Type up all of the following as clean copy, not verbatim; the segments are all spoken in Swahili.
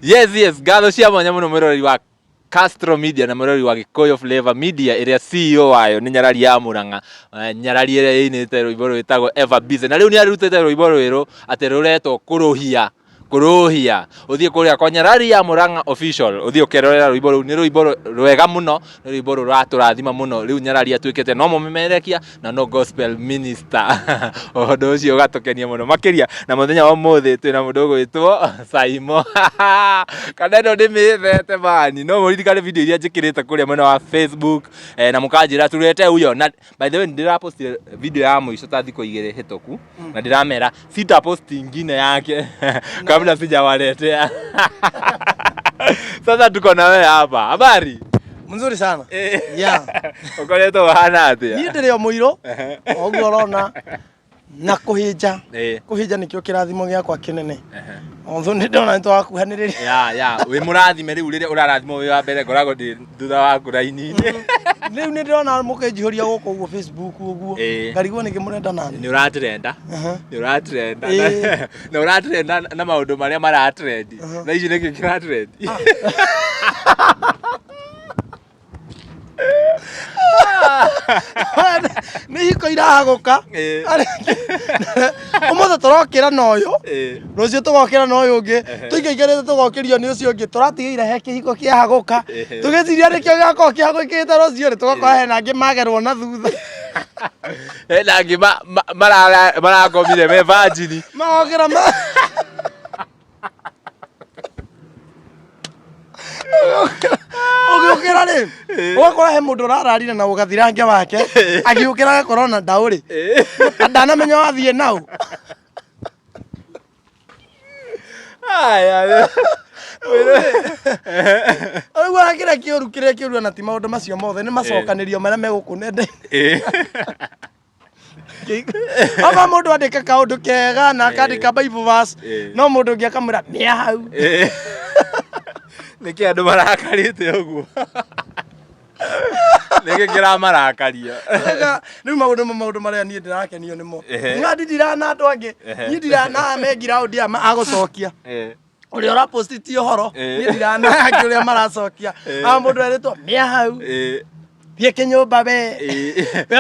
Yes, gatho cia mwanya muno mwirori wa Castro Media na mwirori wa Gikuyu Flavor Media iria CEO wayo ni Nyarari ya Murang'a. Nyarari iria inite rwimbo rwitagwo Ever Busy. Na riu ni arutite rwimbo rwiru ati ruretwo kuruhia uthie kuria kwa Nyarari ya Murang'a official uthie ukerorera rwimbo ru ni rwimbo rwega muno ni rwimbo ruraturathima muno. Riu Nyarari atwikite no mumemerekia na no gospel minister ondo ucio ugatukenia muno makiria na muthenya wa muthi twina mundu gwitwo Saimo kaneno ndimithete bani no muririkane video iria njikirite kuria mwena wa Facebook na mukanjira turete uyo na by the way ndirapost video ya muico ta thiko igire hitoku na ndiramera sita post ingine yake kabla sijawaletea. Sasa tuko na wewe hapa. Habari? Mzuri sana. Yeah. Ukoleto hana atia. Ni ndio muiro. Oguo urona na kuhija. Kuhija nikio kirathimo giakwa kinene. Ontho ni ndona nto wakuhaniriria. Ya. We murathime riu riria urarathimo we wa mbere ngorago ndi thutha waku raini-ini. Riu ni ndona mukenjihoria guku uguo Facebook uguo. Ngarigwo ni kimurenda nani. Ni uratrenda. Ni uratrenda. Na uratrenda na maundu maria maratrend. Na ici niki kiratrend. Ni hiko irahaguka umuthe turokira noyo rucio tugokira noyo ungi tuigegerete tugokirio ni ucio ungi turatigeire he kihiko kiahaguka tugiciria nikio giako kihagukite rucio ri tugokora he nangi magerwo na thutha he nangi marakomire me virgin magokira ugiukira ri ugakora he mundu urararire na ugathirange wake agiukira agakorwo na ndauri ndanamenya wathie nau aya Agora kire kiuru na ti maundu macio mothe ni macokanirio maria megukunende ama mundu andika kaundu kega na akandika Bible verse no mundu ngi akamwira ni hau niki andu marakarite uguo niki kira marakaria riu maundu maria ni ndirakenio nimo ngadi ndirana andu angi ni ndirana mengira undi agucokia uri ora post ti horo ni ndirana angi uri maracokia ama mundu eritwo ni hau thie kinyumba we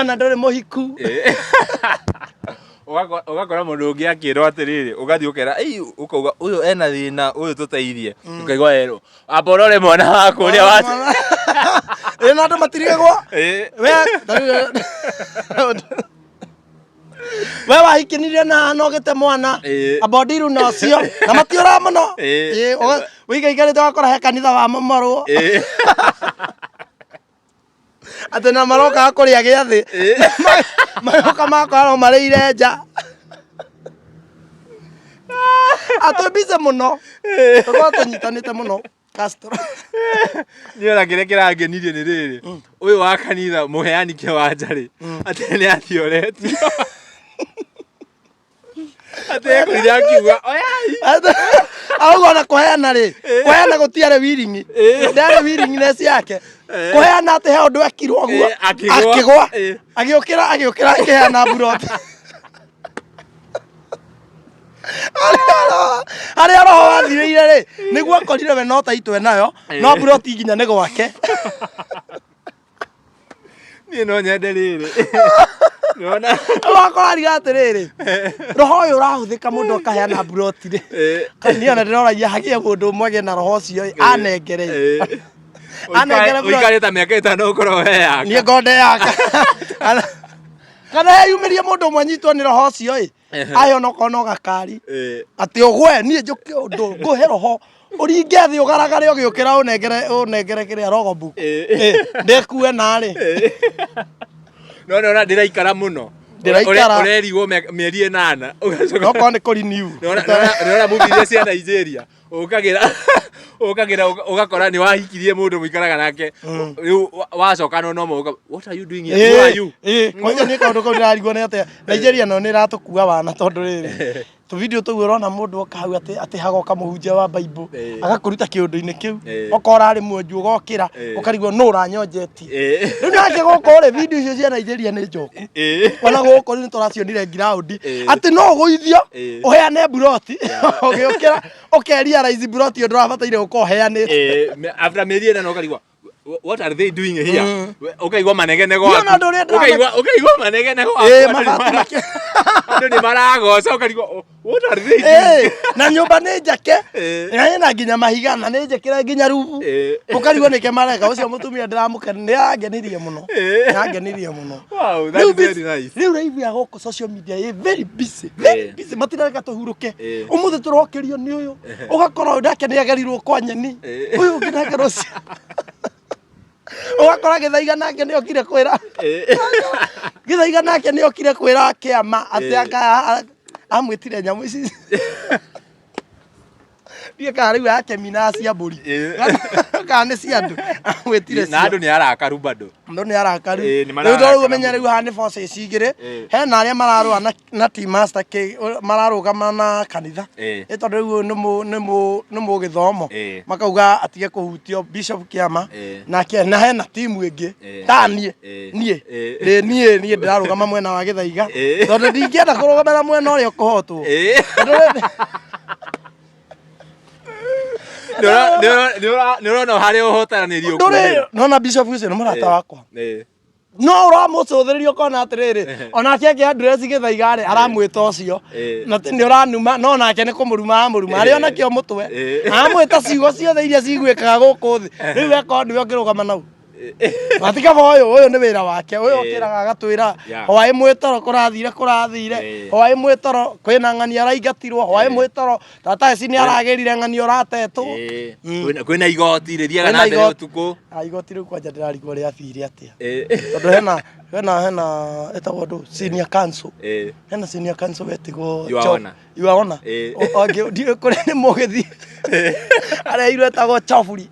na nduri muhiku ugakora mundu ungi akirwo atiriri ugathi ukera ukauga uyu ena thina uyu tuteithie ukaigwa ero aborore mwana waku uria wati na andu matirigagwo we wahikinirie na nogite mwana abodiru nocio na matiora muno wiigaigarite wakora he kanitha wa mamarwo ate na maroka kuria giathi mayoka makora mareire nja atubize muno tuko tunyitanite muno Castro niona kire kirangenirie ni riri uyu wa kanitha muheani kiwanja ri ate ni athioretio ate kuria kiuga oyai agona kuheana ri kuheana gutiare wiringi ndare wiringi nesi yake kuheana ate he undu akirwo guo akigwa agiukira akiheana buroti aria roho wathirire ri niguo akorire we no taitwe nayo no buroti nginya ni gwake ni no nyende riri nona wakora riga atiriri roho uyu urahuthika mundu akaheana buroti ri kaniona ndirauragia hagie mundu mwege na roho ucio anengere uikarita miaka 5 ukoro we yaka ni ngode yaka kana yumirie mundu mwanyitwo ni roho ucio ayo no kono gakari ati ugwe nie njuke undu nguhe roho uringe thi ugaragare ugiukira unengere kiria rogobu ndekue nari no ndiraikara muno urerigwo mieri 8 ugacoka no kone kuri new no movie cia Nigeria ukagira ugakora ni wahikirie mundu mwikaraga nake riu wacoka no mo what are you doing here who are you kwanja ni kaundu ko ndirarigwo ni ate Nigeria no ni ratukua wana tondu riri tu video tu urona mundu okau ati hagoka muhunjia wa Bible agakuruta kiundu-ini kiu okora ari mwenju ugokira ukarigwo no uranyonjetie riu nake gukore video icio cia Nigeria ni njoku wana gukore ni turacionire ground ati no guithio uheane buroti ugiukira ukeria realize broti ndurabataire gukoheanite after mĩeri ĩna no karigwa what are they doing here ukaigwa manegene gwa ukaigwa manegene gwa andu ni maragoca ukarigwa what are they doing na nyumba nĩ njake na nginya mahiga na nĩ njekire nginya rubu ukarigwa nĩke mareka ucio mutumia ndiramukenia nĩangenirie muno wow that's very nice riu live ya goko social media is very busy matireka tuhuruke umuthi turokerio ni uyu ugakora ndake nĩ agerirwo kwa nyeni uyu nginake rucio ugakora Githaiga nake nĩ okire kwĩra Githaiga nake nĩ okire kwĩra kĩama atĩ amwĩtire nyamũ ici Ndieka riu yake mina cia mburi kana nĩ cia andũ amwĩtire na andũ nĩ arakaru bado andũ nĩ arakaru rĩu tondũ ũmenya rĩu haha nĩ forces igĩrĩ hena arĩa mararũa na team master mararũgama na kanitha tondũ rĩu nĩ mũgĩthomo makauga atige kũhutio Bishop Kĩama na hena timu ĩngĩ ta niĩ ndĩrarũgama mwena wa Gĩthaiga tondũ ndingĩenda kũrũgamĩra mwena ũrĩa ũkũhotwo nĩũrona harĩa ũhotanĩrio kuo nona Bishop ũcio nĩ mũrata wakwa no ũramũcũthĩrĩria ũkona atĩrĩrĩ onake akĩ-address Gĩthaiga-rĩ aramwĩta ũcio na nĩ ũranuma no nake nĩ kũmũruma arĩ onakĩo mũtwe amwĩta ciugo ciothe iria ciguĩkaga gũkũ thĩ rĩu eko ndiwe ũkĩrũgama nau matikaba ũyũ nĩ wĩra wake ũyũ ũkĩraga agatwĩra hwaĩ mwĩtoro kũrathire hwaĩ mwĩtoro kwĩna ng'ani araingatirwo hwaĩ mwĩtoro tata eci nĩ aragĩrire ng'ani ũratetwo kwĩna igoti rĩthiaga na mbere ũtukũ igoti rĩu kwanja ndĩrarigwo rĩathire atĩa tondũ hena etagwo ndũ senior council hena senior council wetigwo Yuaona ndiũĩ kũrĩa nĩ mũgĩthiĩ areirwo etagwo Chofuri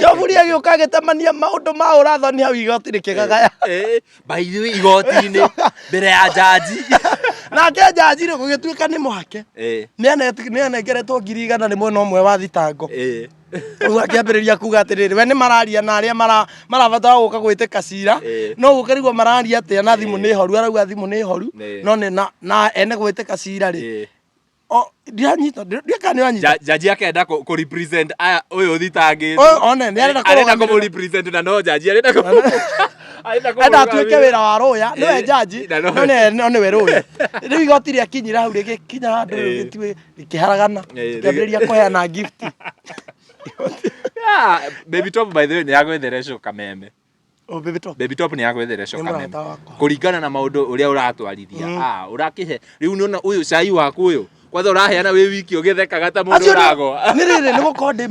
Chofuri agĩũka agĩtemania maũndũ ma ũrathoni hau igoti rĩkĩgagaya by the way igoti-inĩ mbere ya jaji nake jaji rĩ gũgĩtuĩka nĩ mũhake nĩanengeretwo 100,000 nĩ mwena ũmwe wa thitango ũguo akĩambĩrĩria kuga atĩrĩrĩ we nĩ mararia na arĩa marabatara gũka gwĩtĩka cira no gũkarigwo mararia atĩa na thimũ nĩ horu arauga thimũ nĩ horu no na ene gwĩtĩka cira rĩ ndianyita ndiaka nĩ anyita jaji akenda kũ represent aya ũyũ thitangĩte one nĩ arenda kũ represent na no jaji arenda enda atuĩke wĩra wa rũya nĩwe jaji no nĩwe rũya rĩu igoti rĩakinyire hau rĩgĩkinya handũ rĩu rĩkĩharagana kĩambĩrĩria kũheana gift Baby Top by the way nĩ agwĩtherecwo kameme Baby Top nĩ agwĩtherecwo kameme kũringana na maũndũ ũrĩa ũratwarithia ũrakĩhe rĩu nĩona ũyũ cai waku ũyũ kwanza ũraheana wĩ wiki ũgĩthekaga ta mũndũ ũragwa nĩ rĩrĩ nĩ gũkorwo ndĩ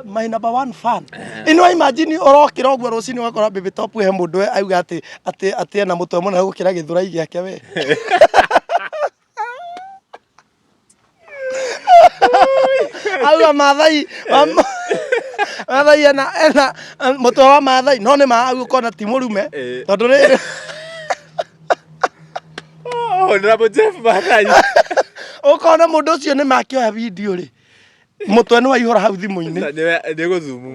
my number one fan ino imagine ũrokĩra ũguo rũcinĩ ũgakora Baby Top he mũndũ auga atĩ ena mũtwe mũnene gũkĩra gĩthũrai gĩake we auga Maathai ena mũtwe wa Maathai no nĩ maa ũkona ti mũrume tondũ rĩrĩ Honorable Jeff Maathai ũkona mũndũ ũcio nĩ makĩoya video rĩ mũtwe nĩ waihũra hau thimũ-inĩ nĩ gũthumu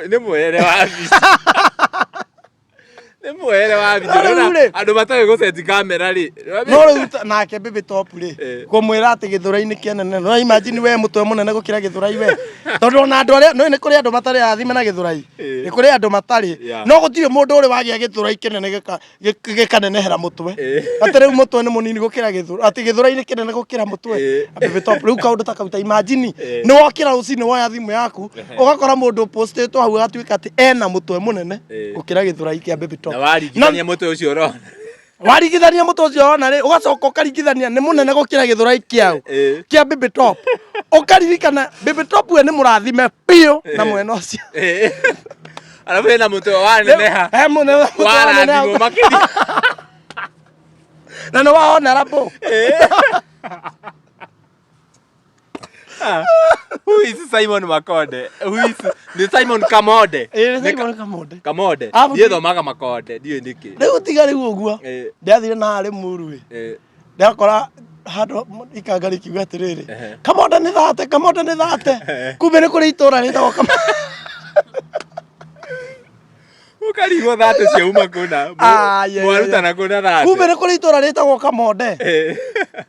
nĩ mwere wa bica nĩ mwere wa bica andũ matarĩ gũceti kamera rĩ no rĩu nake Baby Top rĩ kũmwĩra atĩ gĩthũrai nĩ kĩnene no imagine we mũtwe mũnene gũkĩra gĩthũrai we tondũ ona andũ arĩa nĩ kũrĩ andũ matarĩ athime na gĩthũrai nĩ kũrĩ andũ matarĩ no gũtirĩ mũndũ ũrĩ wagĩa gĩthũrai kĩnene gĩkanenehera mũtwe atĩ rĩu mũtwe nĩ mũnini gũkĩra gĩthũrai atĩ gĩthũrai nĩ kĩnene gũkĩra mũtwe Baby Top rĩu kaũndũ ta kauta imagine nĩ wokĩra rũcinĩ woya thimũ yaku ũgakora mũndũ postĩtwo hau agatuĩka atĩ ena mũtwe mũnene gũkĩra gĩthũrai kĩa Baby Top waringithania mũtwe ũcio ũrona waringithania mũtwe ũcio ũrona rĩ ũgacoka ũkaringithania nĩ mũnene gũkĩra gĩthũrai kĩao kĩa Baby Top ũkaririkana Baby Top we nĩ mũrathime piũ na mwena ũcio alafu ena mũtwe waneneha warathimwo makĩria na nĩ wa honorable who is Simon Makonde ni Simon Kamode Simon Kamode ndiĩ thomaga Makonde ndiĩ nĩkĩ rĩu tiga rĩu ũguo ndathire na harĩ mũru ndakora handũ ikanga rĩkiuga atĩrĩrĩ Kamode nĩ thate kumbe nĩ kũrĩ itũra rĩtagwo Kamode ukarigwo thate ciauma kuna mwarutana kuna thate kumbe nĩ kũrĩ itũra rĩtagwo Kamode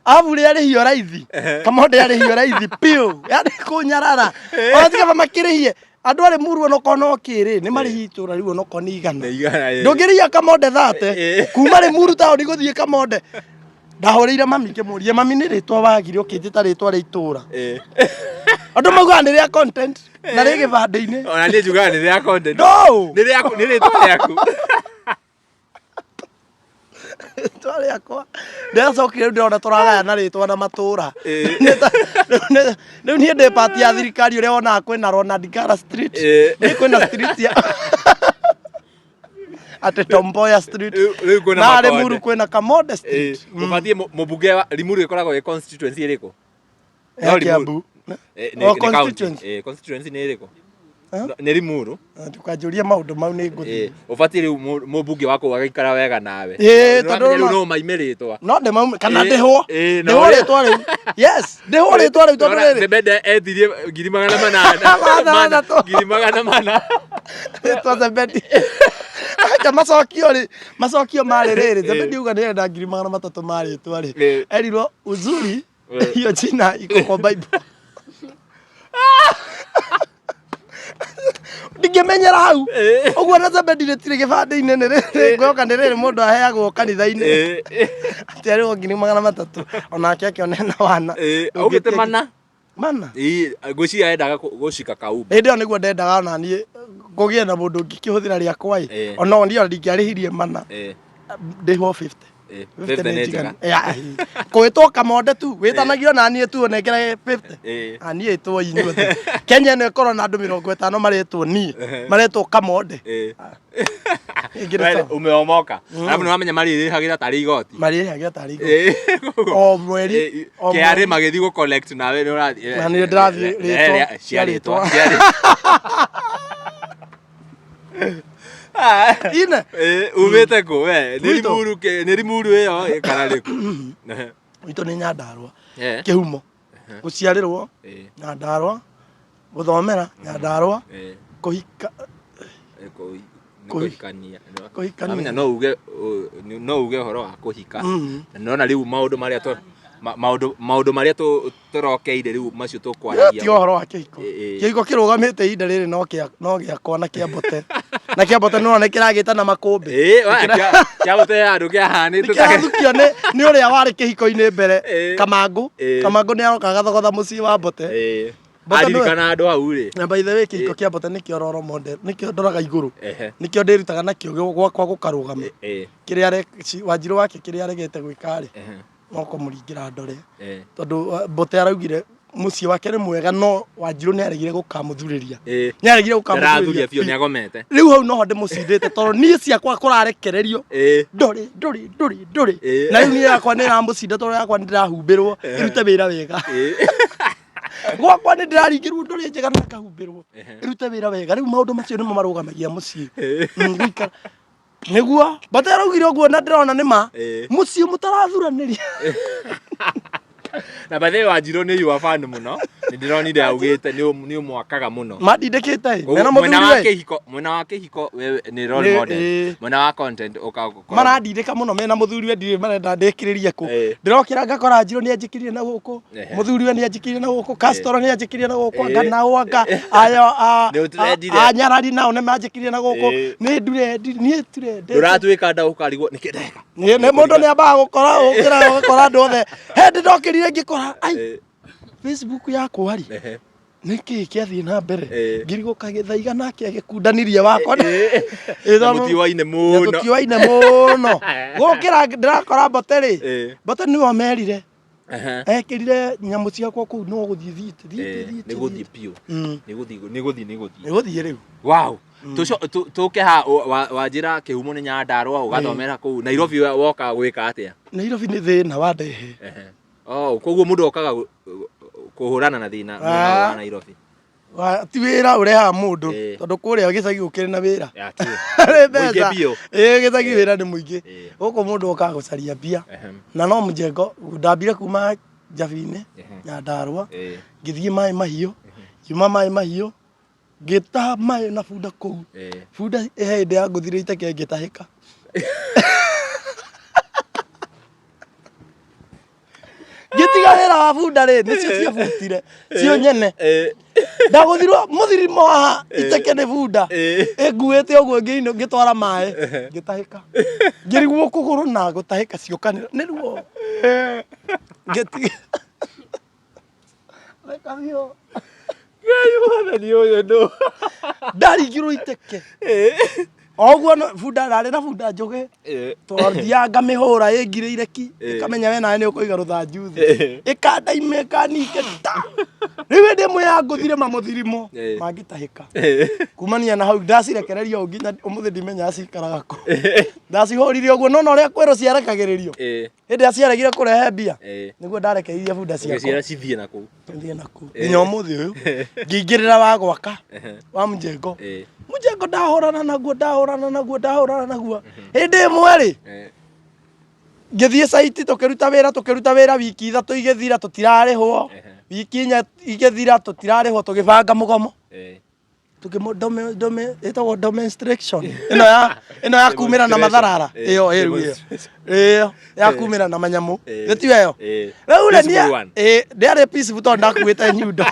Abule yale hiyo raithi. Kamonde yale hiyo raithi piu. Yaani kunyarara. Ona tiga makirihie. Andu ari muru no kono kiri ni mari hitura riu no koni igana. Ndungiria Kamonde thate. Kuma ri muru tao ni guthie Kamonde. Ndahoreire mami kimurie mami ni ritwa wagire ukijita ritwa ri itura. Andu mauga ni ria content na ri gibande-ini. Ona ni juga ni ria content. No. Ni ritwa riaku. Ritwa riakwa. Ndacokire ndona turagaya na ritwa na matura. Riu ni ndi party ya thirikari uria wona kwina Ronald Ngara Street. Ni kwina street ya ate Tomboya Street. Na Limuru kwina Kamonde Street. Ubatie mubunge wa Limuru ikoragwo e constituency iriko? Kiambu. Constituency. Constituency ni iriko? Ni Limuru. Tukajuria maundu mau ni nguthi. Ubatie riu mubunge wako agaikara wega nawe. Tondu no maimeritwa. No de mau kana ndeho. Ndeho ritwa riu. Yes, ndeho ritwa riu tondu riri. Zebede ethirie 800. 800. Ritwa Zebedi. Acha macokio mari riri. Zebedi uga ni enda 300 mari ritwa ri. Erirwo uzuri hiyo jina iko kwa Bible. Ndingemenyera hau. Uguo na Zebedi ritire gibande-ini ni riri. Ngoka ni riri mundu aheagwo kanitha-ini. Ati wo 300 onake akionena wana. Ugite mana? Mana? Ngwiciria endaga gucika kaumba. Indi niguo ndendaga ona nie ngugie na mundu ngikihũthĩra riakwa ona ndio ndingĩarihirie mana. Ndiho 50. 50 nĩ njega. Kwĩtwo Kamonde tu wĩtanagio na niĩ tu onekere 50. Niĩ ĩtwo inyuothe. Kenya ĩno ĩkorwo na andũ 50 maretwo niĩ maretwo Kamonde. Umeomoka. Alafu nĩ wamenya marĩrĩhagira tarĩ igoti. Marĩrĩhagira tarĩ igoti. O mweri KRA magĩthiĩ gũ collect nawe nĩ ũrathiĩ. Na nĩ ndĩrathiĩ rĩtwa ciarĩtwa. Ine. Umĩte kũ we? Nĩ Limuru ĩyo kana rĩkũ? Witũ nĩ Nyandarua. Kĩhumo. Gũciarĩrwo Nyandarua. Gũthomera Nyandarua. Kũhika kuhikania. Amenya no uge uhoro wa kuhika. Nona riu maundu maria turokeire riu macio tukwaragia. Ti uhoro wa kihiko. Kihiko kirugamite inde riri no giakwa na Kiambote. Na Kiambote no nekiragita na makumbi. Kiambote andu kiahanite Kiathukio ni uria wari kihiko-ini mbere. Kamangu ni aroka gathogotha mucii wa Mbote. Aririkana andu au ri. Na by the way kihiko Kiambote nikio roro model. Nikio ndoraga iguru. Nikio ndirutaga nakio gwakwa gukarugama. Kiria Wanjiru wake kiria aregete gwika ri. No kumuringira ndore. Tondu Mbote araugire mucii wake ni mwega no Wanjiru ni aregire gukamuthuriria. Ni aregire gukamuthuriria biyo ni agomete. Riu hau no ho ndimucindite tondu nie ciakwa kurarekererio. Ndore. Na riu nie yakwa ni ramucinda tondu yakwa ni ndirahumbirwo irute wira wega. Gwakwa ni ndiraringirwo ndore njega na kahumbirwo irute wira wega. Riu maundu macio nimo marugamagia mucii. Gwikara niguo Mbote araugire uguo na ndirona nima mucii mutarathuraniria. Na bathe Wanjiru ni yu fan muno. Ni ndironire augite ni umwakaga muno. Mandindikite na muthuri mwena wa kihiko we ni role model. Mwena wa content ukagukora. Marandindika muno mena muthuri we ndire marenda ndikiririe ku. Ndirokira ngakora Wanjiru ni anjikirie na guku. Muthuri we ni anjikirie na guku. Castor ni anjikirie na guku. Ngana wanga ayo anyarari nao ni manjikirie na guku. Ni ndure. Nduratuika nda ukarigwo nikideka. Ni mundu ni ambaga gukora ukora andu othe. He ndokirire ngikora ai Facebook yakwa ri niki kiathii na mbere ngirigo kagithaiga nake agikundanirie wakwa mutiwaine muno gukira ndirakora Mbote ri Mbote ni omerire ekirire nyamu ciakwa kuu no guthii thiite ni guthii piu ni guthii riu wow tuke ha Wanjira Kihumo ni Nyandarua ugathomera kuu Nairobi woka gwika atia Nairobi ni thina wa ndehe koguo mundu okaga kuhurana na thina wa Nairobi. Ti wira ureha mundu tondu kuria gicagi ukiri na wira. Muingi bio. Gicagi wira ni muingi. Guku mundu okaga gucaria mbia. Na no mujengo ndambire kuma Njabine Nyandarua ngithie mai mahiu. Yuma mai mahiu ngita mai na bunda kuu. Bunda hinde ya nguthire iteke ngitahika. wera wa bunda rĩ nĩcio ciabutire cio nyene ndaguthirwo muthirimo haha iteke nĩ bunda ĩnguĩte ũguo ngĩtwara maĩ ngĩtahĩka ngĩrigwo kũgũrũ na gũtahĩka ciokanĩra nĩ ruo ngĩtiga reka biũ Ngai ũyũ ndũ ndaringirwo iteke oguo bunda ararĩ na bunda njũgĩ twathiaga ngamĩhũra ĩngirĩire ki ĩkamenya we nawe nĩ ũkũiga rũthanju thĩ ĩkandaimia ĩkaningĩ ta rĩu hĩndĩ ĩmwe yangũthire mamũthirimo mangĩtahĩka kumania na hau ndacirekereria ũũ nginya ũmũthĩ ndimenyaga cikaraga kũ ndacihũrire ũguo nona ũrĩa kwĩrwo ciarekagĩrĩrio hĩndĩ ĩrĩa ciaregire kũrehe mbia nĩguo ndarekereirie bunda ciakwa cithiĩ nakũu nginya ũmũthĩ ũyũ ngĩingĩrĩra wa gwaka wa Mjengo Mjengo ndahũrana naguo hĩndĩ ĩmwe rĩ ngĩthiĩ site tũkĩruta wĩra wiki ithatũ igĩthira tũtirarĩhwo wiki inya igĩthira tũtirarĩhwo tũgĩbanga mũgomo ĩtagwo demonstration ĩno ya kumĩra na matharara ĩyo ya kumĩra na manyamũ gĩtiyo ĩyo rĩu rĩ ndĩarĩ peaceful tondũ ndakuĩte nyundo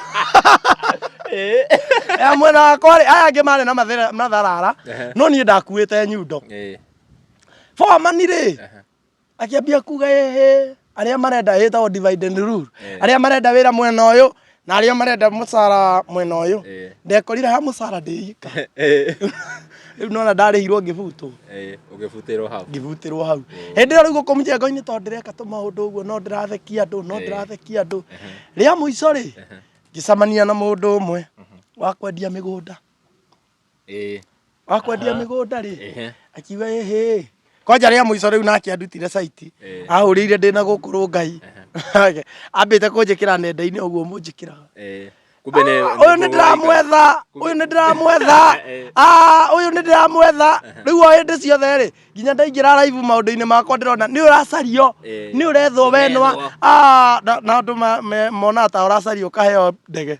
ya mwena wakwa rĩ aya angĩ marĩ na matharara no niĩ ndakuĩte nyundo foreman rĩ akĩambia kuga arĩa marenda ĩtagwo divide and rule arĩa marenda wĩra mwena ũyũ na arĩa marenda mũcara mwena ũyũ ndekorire ha mũcara ndĩika rĩu nona ndarĩhirwo ngĩbutwo ngĩbutĩrwo hau hĩndĩ ĩyo rĩu gũkũ Mjengo-inĩ tondũ ndĩreka tũmaũndũ ũguo no ndĩrathekia andũ rĩa mũico rĩ ngĩcamania na mũndũ ũmwe wa kwendia mĩgũnda rĩ akiuga kwanja rĩa mũico rĩu nake andutire site ahũrĩire ndĩna gũkũ Ngai ambĩte kũnjĩkĩra nenda-inĩ ũguo mũnjĩkĩraga ũyũ nĩ ndĩramwetha rĩu o hĩndĩ ciothe rĩ nginya ndaingĩra live maũndũ-inĩ makwa ndĩrona nĩ ũracario nĩ ũrethwo wenwa na andũ monaga ta ũracario ũkaheo ndege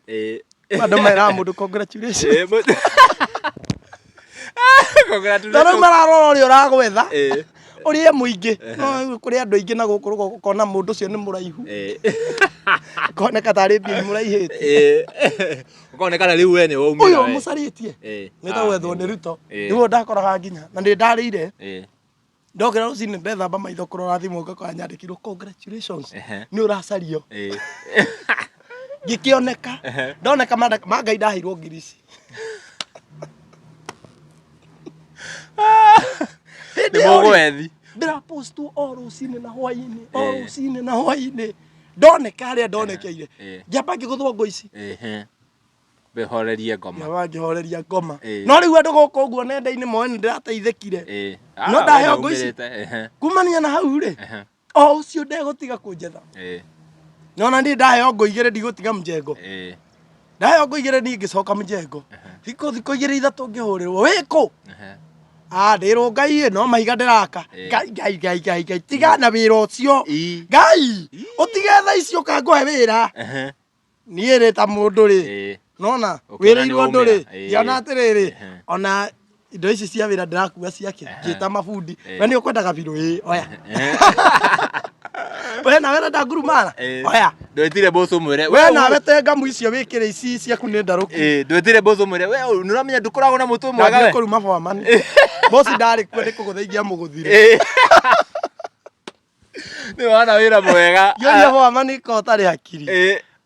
andũ meraga mũndũ congratulations tondũ mararora ũrĩa ũragwetha ũrĩa mũingĩ kũrĩ andũ aingĩ na gũkũ rũgongo ũkona mũndũ ũcio nĩ mũraihu ũkoneka tarĩ mbia mũraihĩte ũkonekana rĩu we nĩ waumĩra ũyũ mũcarĩtie nĩtagwethwo nĩ Ruto nĩguo ndakoraga nginya na nĩ ndarĩire ndokĩra rũcinĩ ndethamba maitho kũrora thimũ ngakora nyandĩkirwo congratulations nĩ ũracario ngĩkĩoneka ndoneka Mangai ndaheirwo ngiri ici nĩ mũgwethi ndĩrapostwo o rũcinĩ na hwainĩ ndoneka harĩa ndonekeire ngĩamba ngĩgũthwo ngũ ici ngĩhoreria ngoma no rĩu andũ gũkũ ũguo nenda-inĩ moe nĩ ndĩrateithĩkire no ndaheo ngũ ici kumania na hau rĩ o ũcio ndegũtiga kũnjetha nona niĩ ndaheo ngũ igĩrĩ ndigũtiga Mjengo ndaheo ngũ igĩrĩ niĩ ngĩcoka Mjengo thikũ igĩrĩ ithatũ ngĩhũrĩrwo wĩkũ ndĩrwo Ngai no mahiga ndĩraka Ngai tiga na wĩra ũcio Ngai ũtige tha icio kangũhe wĩra niĩ rĩ ta mũndũ rĩ nona wĩrĩirwo andũ rĩ ngĩona atĩrĩrĩ ona indo ici cia wĩra ndĩrakua ciake ngĩta mabundi we nĩ ũkwendaga birũ oya we nawe renda ngurumana oya ndwĩtire boss ũmwĩre we nawe te ngamu icio wĩkĩre ici ciaku nĩ ndarũku ndwĩtire boss ũmwĩre we nĩ ũramenya ndũkoragwo na mũtwe mwega we kũruma foreman boss ndarĩ kuo ndĩkũgũthaithia mũgũthire nĩ wana wĩra mwega yonia foreman ko ũtarĩ hakiri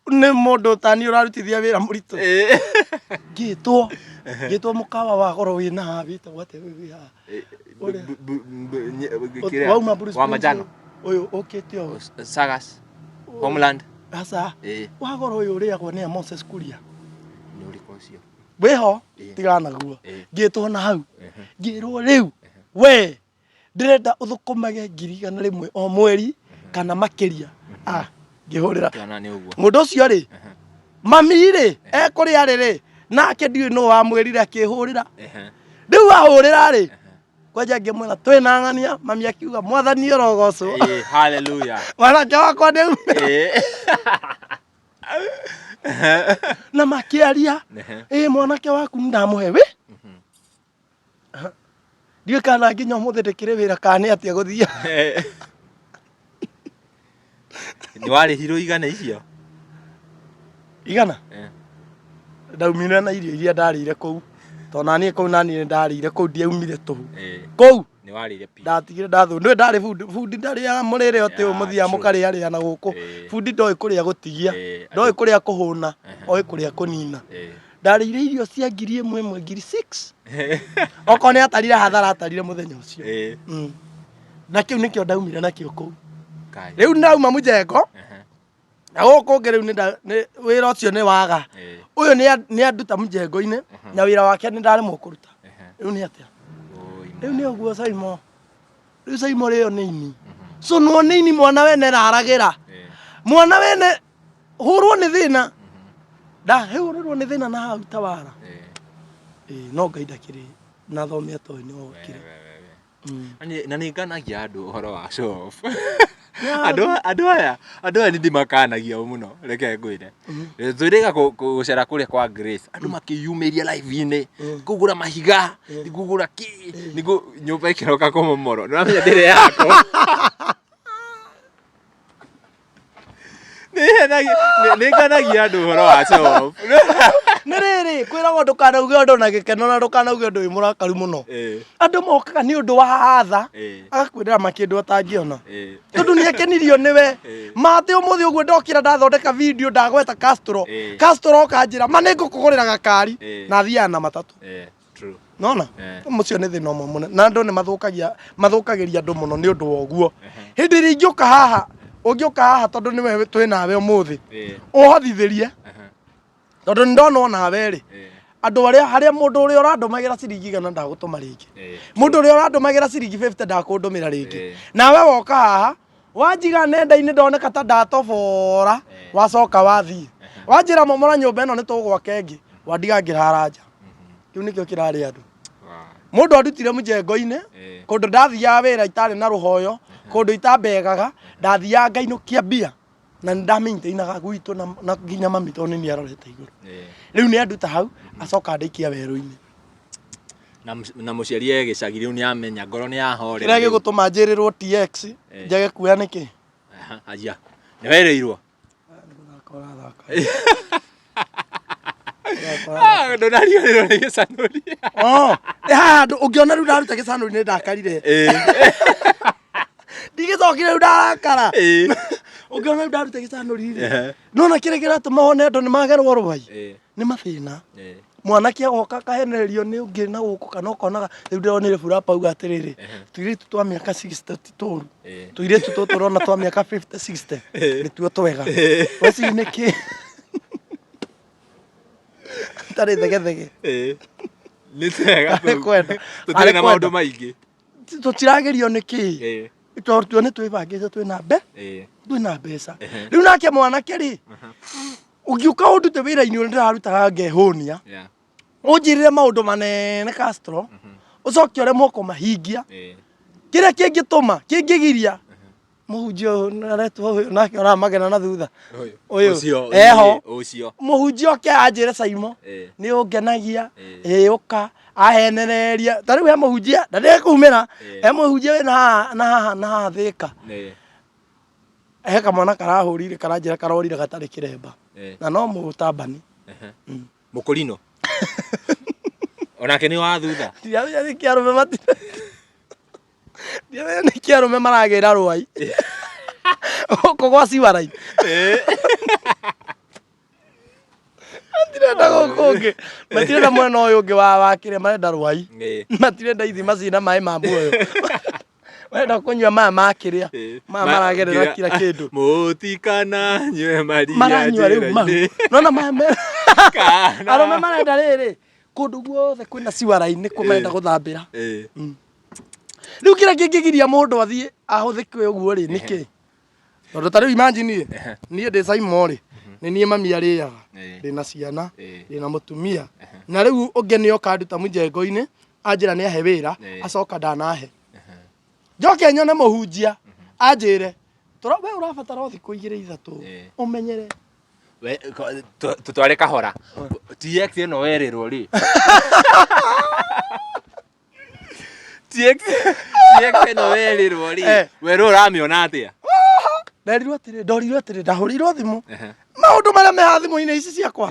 nĩ mũndũ tani ũrarutithia wĩra mũritũ ngĩtwo mũkawa wa goro wĩna haha wĩtagwo atĩa wĩ haha wauma wa Manjano ũyũ ũkĩte o Sagas Homeland asa wa goro ũyũ ũrĩagwo nĩ Moses Kuria nĩ ũrĩkũ ũcio wĩho tigana naguo ngĩtwo na hau ngĩrwo rĩu we ndĩrenda ũthũkũmage 100 o mweri kana makĩria ngĩhũrĩra mũndũ ũcio rĩ mami rĩ ekũrĩa rĩ nake ndiũĩ nũ wamwĩrire akĩhũrĩra rĩu ahũrĩra rĩ kwanja ngĩmwĩra twĩna ng'ania mami akiuga mwathani orogocwo hallelujah mwanake wakwa nĩ na makĩaria mwanake waku ndamũhe we ndiũĩ kana nginya ũmũthĩ ndĩkĩrĩ wĩra kana nĩ atĩa gũthia Ni wale hiro igana icio. Igana? Ndaumire na irio iria ndarĩire kũu. To nani kũu nani ndarĩire kũu ndiaumire tũhu. Kũu Ni warĩire pi. ndatigire ndathu nĩ ndarĩ bundi ndarĩaga mũrĩre ũtĩ mũthia mũkarĩarĩa na gũkũ. Bundi ndoĩ kũrĩa gũtigia. Ndoĩ kũrĩa kũhũna. Oĩ kũrĩa kũnina. Ndarĩire irio cia 1,000 6. Oko nĩ atarire hathara atarire mũthenya ũcio. Na kĩu nĩkĩo ndaumire nakĩo kũu. Rĩu ndauma Mũjengo. Na gũkũ ngĩ rĩu nĩ wĩra ũcio nĩ waga. Ũyũ nĩ anduta Mũjengo-inĩ na wĩra wake nĩ ndaremwo kũruta. Rĩu nĩ atĩa? Rĩu nĩ ũguo Saimo. Rĩu Saimo rĩo nĩ ini. So no nĩ ini mwana wene raragĩra. Mwana wene hũrwo nĩ thĩna. Ndahũrĩrwo nĩ thĩna na hau Tawara. No Ngai ndakĩrĩ na thomia toĩ nĩ okire. Na nĩ nganagia andũ ũhoro wa show off. Andũ aya nĩ ndimakanagia mũno reke ngwĩre. Twĩrĩga gũcera kũrĩa kwa Grace. Andũ makĩyumĩria live-inĩ, kũgũra mahiga, kũgũra nyũmba ĩkĩroka kũmomoro. Nĩwamenya ndĩrĩ yako. Nĩ nganagia andũ ũhoro wa show off. Nĩ rĩrĩ kwĩragwo ndũkanauge ũndũ na gĩkeno na ndũkanauge ũndũ wĩ mũrakaru mũno. Andũ mokaga nĩ ũndũ wa hatha agakwĩrĩra makĩndũ atangĩona. Tondũ nĩ akenirio nĩwe. Matĩ ũmũthĩ ũguo ndokĩra ndathondeka video ndagweta Castro. Castro okanjĩra ma nĩ ngũkũgũrĩra gakari na thiaga na matatũ. Nona mũcio nĩ thĩna ũmwe mũnene na andũ nĩ mathũkagĩria andũ mũno nĩ ũndũ wa ũguo. Hĩndĩ ĩrĩa ingĩũka haha ũngĩũka haha tondũ nĩwe twĩ nawe ũmũthĩ ũhothithĩrie tondũ nĩndona nawe rĩ andũ harĩa mũndũ ũrĩa ũrandũmagĩra ciringi 100 ndagũtũma rĩngĩ mũndũ ũrĩa ũrandũmagĩra ciringi 50 ndakũndũmĩra rĩngĩ nawe woka haha wanjiga nenda-inĩ ndoneka ta ndatobora wacoka wathiĩ wanjĩra momora nyũmba ĩno nĩ tũgwaka ĩngĩ wandigangĩra haranja kĩu nĩkĩo kĩrarĩ andũ mũndũ andutire Mũjengo-inĩ kũndũ ndathiaga wĩra itarĩ na rũhoyo kũndũ itambegaga ndathiaga ngainũkia mbia na ndamĩintainaga gwitũ na nginya mami tondũ nĩ arorete igũrũ rĩu nĩ anduta hau acoka ndaikia werũ-inĩ na mũciari gĩcagi rĩu nĩ amenya ngoro nĩ yahorera kĩrĩa gĩgũtũma njĩrĩrwo TX njage kuoya nĩkĩ aja nĩ werĩirwo ndonarĩorĩrwo nĩ gĩcanũri handũ ũngĩona rĩu ndaruta gĩcanũri nĩ ndakarire ndigĩcokire rĩu ndarakara ũngĩona rĩu ndaruta gĩcanũri nona kĩrĩa kĩratũma one andũ nĩ magerwo rũbai nĩ mathĩna mwanake agoka akahenererio nĩ ũngĩ na gũkũ kana ũkonaga rĩu ndĩronire burapa uga atĩrĩrĩ tũirĩtu twa mĩaka 60 titũru tũirĩtu tũtũ ũrona twa mĩaka 50 60 nĩtuo twega weci nĩkĩ tarĩ thegethege nĩ twega tũtirĩ na maũndũ maingĩ tũtiragerio nĩkĩ tũrutwo nĩ twĩbangĩte twĩna mbeca rĩu nake mwanake rĩ ũngiũka ũndute wĩra-inĩ ũrĩa ndĩrarutaga ngehũnia ũnjĩrĩre maũndũ manene Castro ũcoke ũremwo kũmahingia kĩrĩa kĩngĩtũma kĩngĩgiria mũhunjia ũyũ aretwo ũyũ nake ũramagena na thutha ũyũ eho mũhunjia oke anjĩre Saimo nĩ ũngenagia ũka ahenereria ta rĩu he mũhunjia ndandĩkumĩra he mũhunjia wĩ na haha Thĩka he kamwana karahũrire karanjĩra karorire gatarĩ kĩremba na no mũtabani mũkũrino onake nĩ wa thutha ndiamenya nĩ kĩarũme matire ndiamenya nĩ kĩarũme maragĩra rũai gũkũ gwa Ciwarai matirenda gũkũ ũngĩ matirenda mwena ũyũ ũngĩ wa kĩrĩa marenda rũai matirenda ithima ciĩna maĩ ma muoyo wenda kũnyua maya ma kĩrĩa maya maragerera kila kĩndũ mũtikana nyue maria maranyua rĩu mau nona maya arũme marenda rĩrĩ kũndũ guothe kwĩna Ciwarai-inĩ kũmenda gũthambĩra rĩu kĩrĩa kĩngĩgiria mũndũ athiĩ ahũthĩke ũguo rĩ nĩkĩ tondũ ta rĩu imagine niĩ ndĩ Saimo rĩ nĩ niĩ mami arĩaga ndĩna ciana ndĩna mũtumia na rĩu ũngĩ nĩ oka nduta Mũjengo-inĩ anjĩra nĩ ahe wĩra acoka ndanahe njoke nyone mũhunjia anjĩre we ũrabatara thikũ 2 3 ũmenyere tutware kahora TX ĩno werĩrwo rĩ TX ĩno werĩrwo rĩ werũ ũramĩona atĩa Nderirwo atĩrĩ, ndorirwo atĩrĩ, ndahũrĩirwo thimũ. Maũndũ marĩa me thimũ-inĩ ici ciakwa.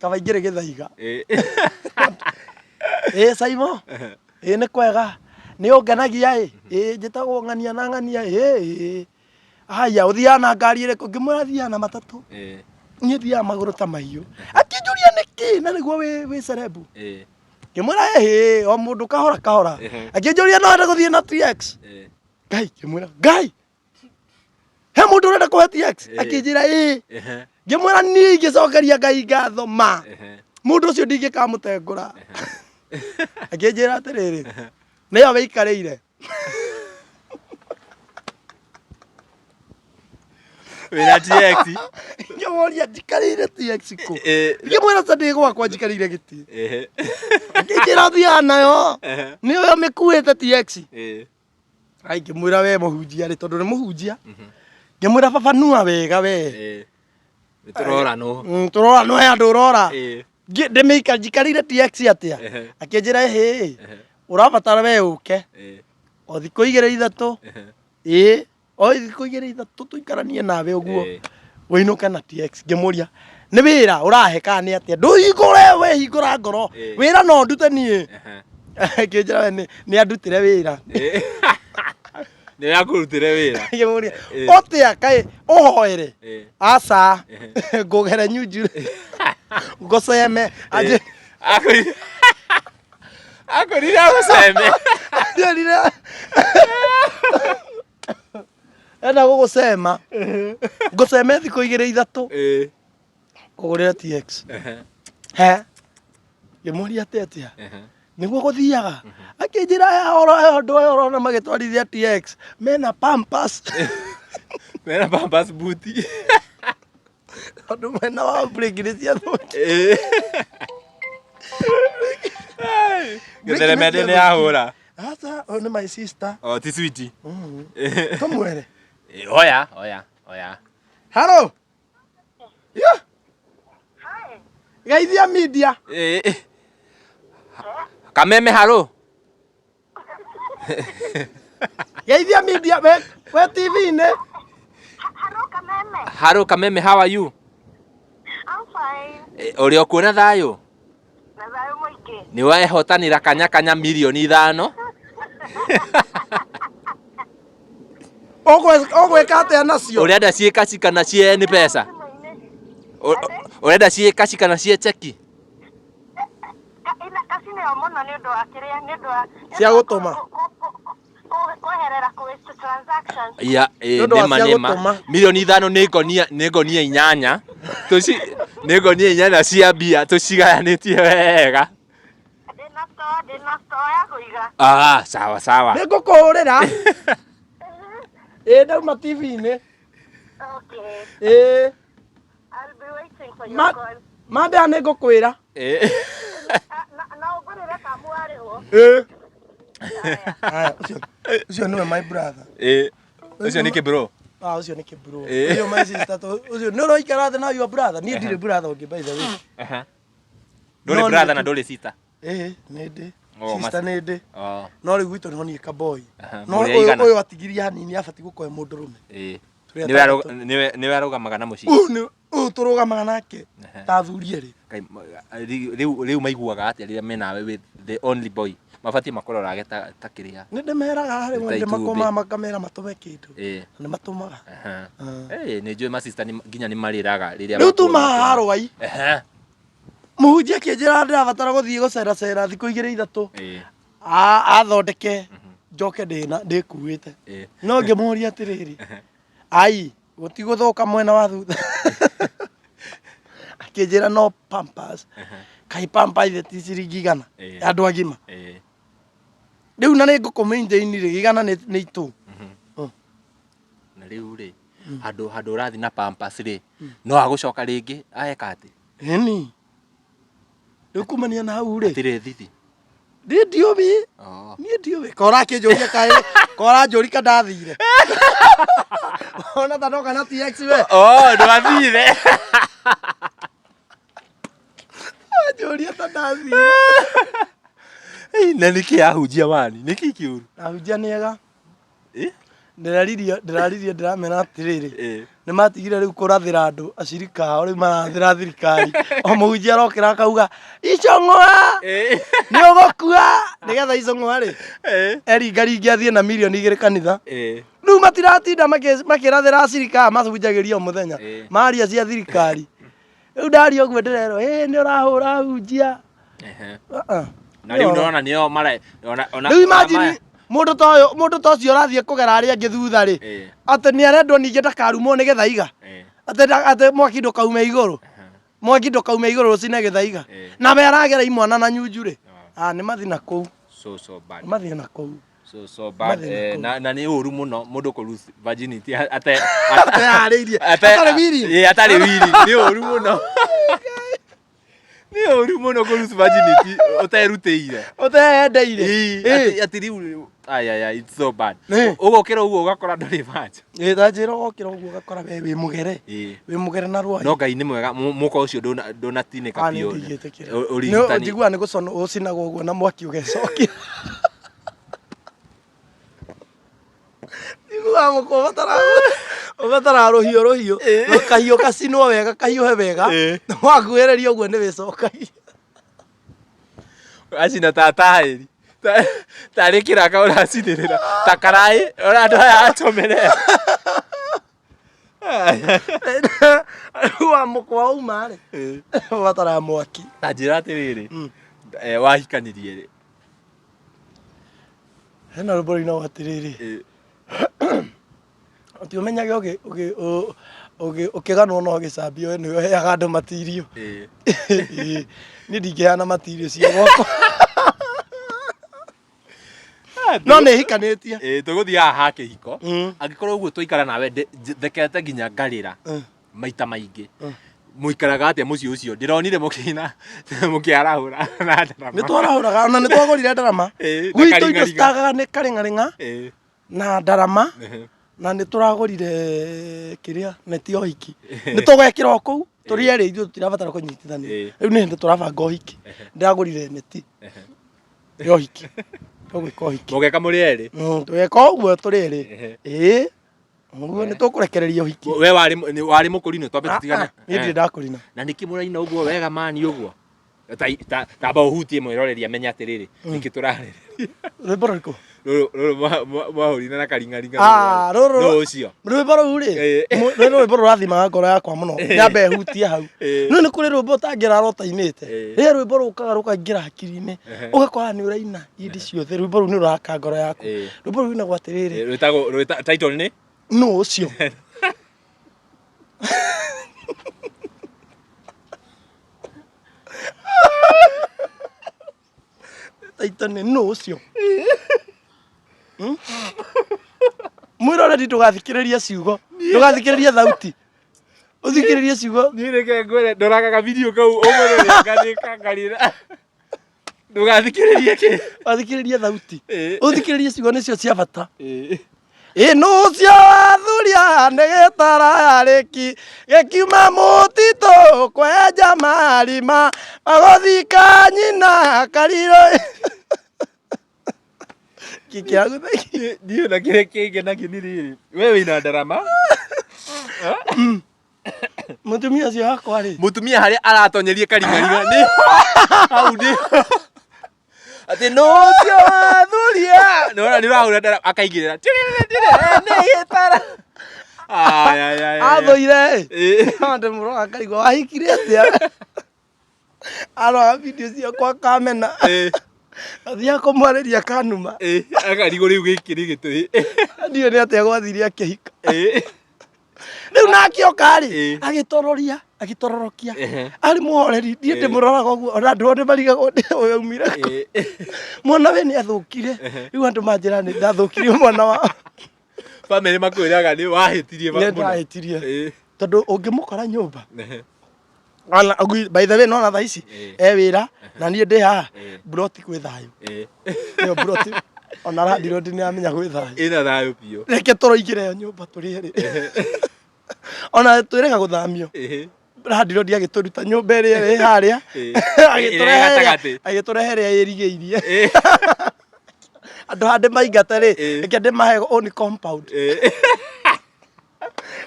Kaba ingĩrĩ Gĩthaiga. Saimo. Nĩ kwega. Nĩ ũngenagia njĩtagwo ng'ania na ng'ania haya ũthiaga na ngari ĩrĩkũ? Ngĩmwĩra thiaga na matatũ. Niĩ thiaga magũrũ ta mahiũ. Akĩnjũria nĩkĩ na nĩguo wĩ cerebu. Ngĩmwĩra o mũndũ kahora kahora. Akĩnjũria no wende gũthiĩ na TX. Ngai, ngĩmwĩra Ngai, he mũndũ ũrenda kũhe TX? Akĩnjĩra ngĩmwĩra niĩ ingĩcokeria Ngai ngatho ma mũndũ ũcio ndingĩkamũtengũra. Akĩnjĩra atĩrĩrĩ, nĩyo wĩikarĩire. Wĩna TX? Ngĩmũria njikarĩire TX kũ? Ngĩmwĩra ta ndĩ gwakwa njikarĩire gĩtĩ. Akĩnjĩra thiaga nayo, nĩyo mĩkuĩte TX. Ai ngĩmwĩra we mũhunjia rĩ, tondũ nĩ mũhunjia. Ngĩmwĩra baba nua wega we. Tũrora no. Tũrora no andũ ũrora. Ndĩmĩika njikarĩire TX atĩa? Akĩnjĩra ũrabatara we ũke. O thikũ 2-3. O thikũ 2-3 tũikaranie nawe ũguo. Wĩinũke na TX. Ngĩmũria nĩ wĩra ũrahe kana nĩ atĩa? Ndũhingũre we hingũra ngoro. Wĩra no ndute niĩ. Akĩnjĩra we nĩ andutire wĩra. Nĩ yakũrutire wĩra. Ngĩmũria ũtĩa kaĩ ũhoere? Aca ngũgere nyunju ngũceme. Akũrire gũceme. Enda gũgũcema. Ngũceme thikũ 2-3. Kũgũrĩra TX. Ngĩmũria atĩa? Nĩguo gũthiaga. Akĩnjĩra andũ aya ũrona magĩtwarithia TX mena Pampers. Mena Pampers buti. Andũ mena wa breki nĩ ciathũki. Gĩtheremende nĩ yahũra. Aca nĩ my sister. Ti sweetie. Tũmwere. Oya. Hello. Geithia media. Kameme haro. Geithia media we TV-inĩ. Haro Kameme, how are you? I'm fine. Ũrĩ o kuona thayũ? Na thayũ mũingĩ. Nĩ wehotanĩra kanya milioni 5. Ũgwĩka atĩa nacio? Ũrenda ciĩ kaci kana ciĩ nĩ pesa? Ũrenda ciĩ kaci kana ciĩ cheki? Kaci nĩyo mũno nĩ ũndũ wa kĩrĩa, nĩ ũndũ wa cia gũtũma. Kweherera kũ transactions. Nĩma milioni 5 nĩ ngonia 8. Nĩ ngonia 8 cia mbia tũcigayanĩtie wega. Ndĩna store ya kũiga. Sawa. Nĩngũkũhũrĩra. Ndauma TV-inĩ. Okay. I'll be waiting for your call. Mambia nĩngũkwĩra. Na ũngũrĩre kamu arĩho. Ũcio nĩwe my brother. Ũcio nĩ kĩbro. Ũcio nĩ kĩbro. Ũcio my sister. Ũcio nĩ ũroikara thĩ na your brother. Niĩ ndirĩ brother ũngĩ by the way. Ndũrĩ brother na ndũrĩ sister. Nĩ ndĩ. Sister nĩ ndĩ. No rĩu gwitũ nĩho niĩ kaboy. No Mũrĩ ũyũ atigirie hanini abati gũkoe mũndũrũme. Nĩwe arũgamaga na mũciĩ. Ũyũ tũrũgamaga nake ta athuri erĩ. Rĩu maiguaga atĩa rĩrĩa menawe with the only boy? Mabatiĩ makororage ta kĩrĩa. Nĩ ndĩmeraga harĩ mwende makoma makamera matũme kĩndũ. Nĩ matũmaga. Nĩ njũĩ ma sister nginya nĩ marĩraga rĩrĩa rĩu tumaga rũgai. Mũhunjia akĩnjĩra ndĩrabatara gũthiĩ gũceracera thikũ 2-3. Athondeke njoke ndĩkuĩte. No ngĩmũria atĩrĩrĩ, ai gũtigũthũka mwena wa thutha. Akĩnjĩra no Pampers. Kai Pampers ti ciringi 100 andũ agima. Rĩu na nĩngũkũmaintaini rĩ 100 nĩ itu. Na rĩu rĩ handũ ũrathi na Pampers rĩ no agũcoka rĩngĩ aheka atĩ. Ĩni. Rĩu kumania na hau rĩ. Atirĩ thithi. Ndiũĩ. Niĩ ndiũĩ. Kora kĩnjũria kaĩ. Kora njũri kandathire. Ona thanoka na TX we. Ndwathire. Njũria ta ndathire. Na nĩkĩ ahunjia wani? Nĩkĩ kĩũru? Ahunjia nĩega. ndäraririe ndäramena atiriri nä matigire rä u kå rathä andå acirika ao rä u marathä ra thirikari o må hunjia arokä ra akauga icong'wa nä å gå kua nä getha icong'wa rä eringaringia thiä na mirioni 2 kanitha rä u matiratinda makä rathä ra acirika macunjagä ria o må thenya maria cia thirikari rä u ndaria å guo ndä rerwo nä å rahå ra hunjia na rä u nona nä o rä u imagine mundu ta ucio rathie kugera ari angi thutha ri ati ni arendwo ningi ndakarumwo ni githaiga ati mwaki ndukaume iguru mwaki ndukaume iguru rucine githaiga na we aragera imwana na nyunju ri ni mathina kuu mathina kuu so bad na ni uru muno mundu ko lose virginity atari wiri ni uru muno ni uru muno ko lose virginity uteyendeire ati riu aya it's so bad ugokira uguo ugakora nduri vanja ndanjira ugokira uguo ugakora we wi mugere na rwai no ngai ni mwega muko ucio ndonatinika pio urigitani njigua ni gucono ucinaga uguo na mwaki ugecokia igua muko batara ruhio kahiu kacinwo wega kahiuhe wega wakuereria uguo ni wicokagia acina tatahiri tarä kä raka å racinä rä ra ta karaä å randå aya atomerera wa må kwa uma rä batara mwaki na njä ra atä rä rä wahikanirie rä hena rå mbå rå atä rä rä ti å menyage å kä ganwo no gä cambio nä å heaga andå matirio nä ndingä heana matirio cia gwakwa no nä hikanä tie tå gå thiaga ha kä hiko angä korwo guo twaikara nawe thekete nginya ngarä ra maita maingä må ikaraga atä må ciä å cio ndä ronire må kä arahå ra na ndarama nä twarahå raga na nä twagå rire ndarama gwitå indo citagaga nä karä na ndarama na nä tå ragå rire kä rä a neti o hiki nä tå gekä ra o kå u tå rä erä ithuä tå tirabatara kå nyitithania rä u nä hä ndä tå rabanga o hiki ndä ragå rire neti yo hiki mugeka muri eri tweka uguo turi eri uguo ni tukurekereria uhiki we wari mukurino twambe tutigane ni ndire ndakurina na niki muraina uguo wega mani uguo tamba uhutie mwiroreria menya atiriri niki turare rwimbo ruriko mwahurina na karingaringa no ucio rwimbo ruu ri rwimbo rurathimaga ngoro yakwa muno nyambe hutie hau no ni kuri rwimbo tangira rotainite ri rwimbo rukaga rukaingira hakiri-ini ugakora ni uraina indi ciothe rwimbo ruu ni ruraka ngoro yaku rwimbo ruu inagwo atiriri rwitago title ni no ucio taitane no ucio mwiroreri ndugathikiriria ciugo ndugathikiriria thauti uthikiririe ciugo ni reke ngwere ndoragaga video kau umurore ngathika ngarira ndugathikiririe ki wathikiririe thauti uthikiririe ciugo nicio cia bata ino cia wathuria nĩ gĩtara yarĩki gĩkiuma mũtitũ kwenja marima magũthika nyina karirũ kĩkĩagũtheki ndiũ na kĩrĩa kĩngenagia nĩ rĩrĩ we wĩna ndarama mũtumia ũcio wakwa rĩ mũtumia harĩa aratonyerie karingaringa nĩ hau nĩ ati no cio wathuria nona nĩ ũrahũra ndarama akaigĩrĩra nĩ gĩtara athũire ndĩ mũroga akaigua wahikire atĩa aroga video ciakwa kamena athiaga kũmwarĩria kanuma akarigwo rĩu gĩkĩ nĩ gĩtũĩ ndiũ nĩ atĩa gwathirie akĩhika rĩu nakĩoka rĩ agĩtororokia arĩ mũhoreri ndiĩ ndĩmũroraga ũguo ona andũ othe marigagwo ũyũ aumire kũ mwana we nĩ athũkire rĩu andũ manjĩra nĩ ndathũkirie mwana wao bamĩrĩ makwĩraga nĩ wahĩtirie nĩ ndahĩtirie tondũ ũngĩmũkora nyũmba by the way nona thaa ici wĩra na niĩ ndĩ haha mburoti gwĩ thayũ ĩyo mburoti ona randirũ ndi nĩ amenya gwĩ thayũ ĩna thayũ biũ reke tũroingĩre ĩyo nyũmba tũrĩ erĩ ona twĩrega gũthamio randirũ ndi agĩtũruta nyũmba ĩrĩa ĩrĩ harĩa agĩtũrehe ĩrĩa ĩrigĩirie andå handä maingate rä reke ndä mahe on compound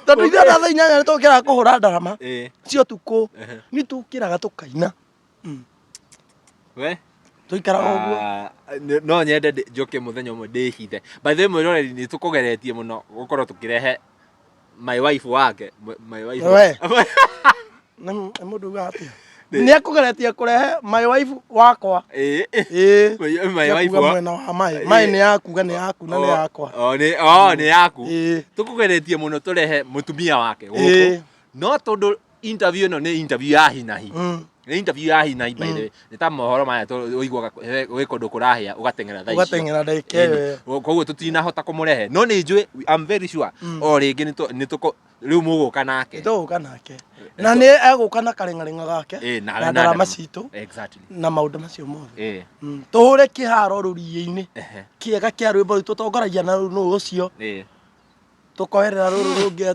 tondå ithuä tha 8 nä tå kä raga kå hå ra ndarama cio tukå nä tå kä raga tå kaina tå ikaraga å guo no nyende njoke muthenya umwe ndĩhithe by the way mwĩroreri nĩ tũkũgeretie mũno gũkorwo tũkĩrehe my wife wake my wife nä må ndå uga atä nä akå geretie kå rehe my wife wakwa my wife mwena wa maä nä yakuga nä yaku na nä yakwa nĩ yaku tũkũgeretie mũno tũrehe mũtumia wake gũkũ no tondũ interview ĩno nĩ interview ya hinahi nĩ interview ya hinahi by the way nĩ ta mohoro maya ũiguaga gwĩ kũndũ kũrahĩa ũgateng'era thaa ũgateng'era ndagĩka ĩyo koguo tũtinahota kũmũrehe no nĩ njũĩ I'm very sure o rĩngĩ rĩu mũgũka nake tũgũka nake na nĩ egũka na kareng'areng'a gake na ndarama citũ na maũndũ macio mothe tũhũre kĩharo rũriĩ-inĩ kĩega kĩa rwĩmbo rũu tũtongoragia na nũũ ũcio tũkoerera rũrũ rũngĩ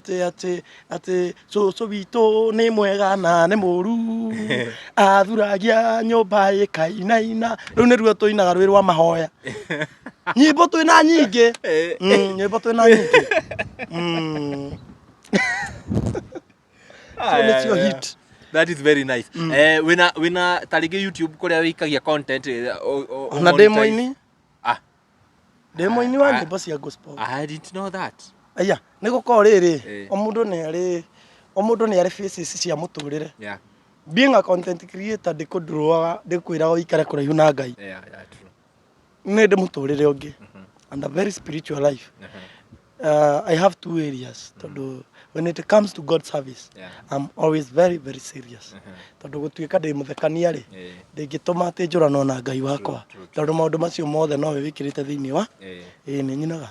atĩ cũcũ witũ nĩ mwega na nĩ mũru athuragia nyũmba ĩkainaina rĩu nĩruo tũinaga rwĩ rwa mahoya nyĩmbo twĩna nyingĩ nyĩmbo twĩna nyingĩ nĩcio hit. That is very nice. Wĩna tarĩngĩ YouTube kũrĩa wĩikagia content ona ndĩ mũini wa nyĩmbo cia gospel. I didn't know that. Aya nĩ gũkorwo rĩrĩ o mũndũ nĩ arĩ phases cia mũtũrĩre. Being a content creator ndĩkwĩraga ũikare kũraihu na Ngai. Nĩ ndĩ mũtũrĩre ũngĩ and a very spiritual life. I have two areas tondũ when it comes to God service I'm always very very serious tondũ gũtuĩka ndĩ mũthekania rĩ ndĩngĩtũma atĩ njũrano na Ngai wakwa tondũ maũndũ macio mothe no we wĩkĩrĩte thĩinĩ wa nĩ nyinaga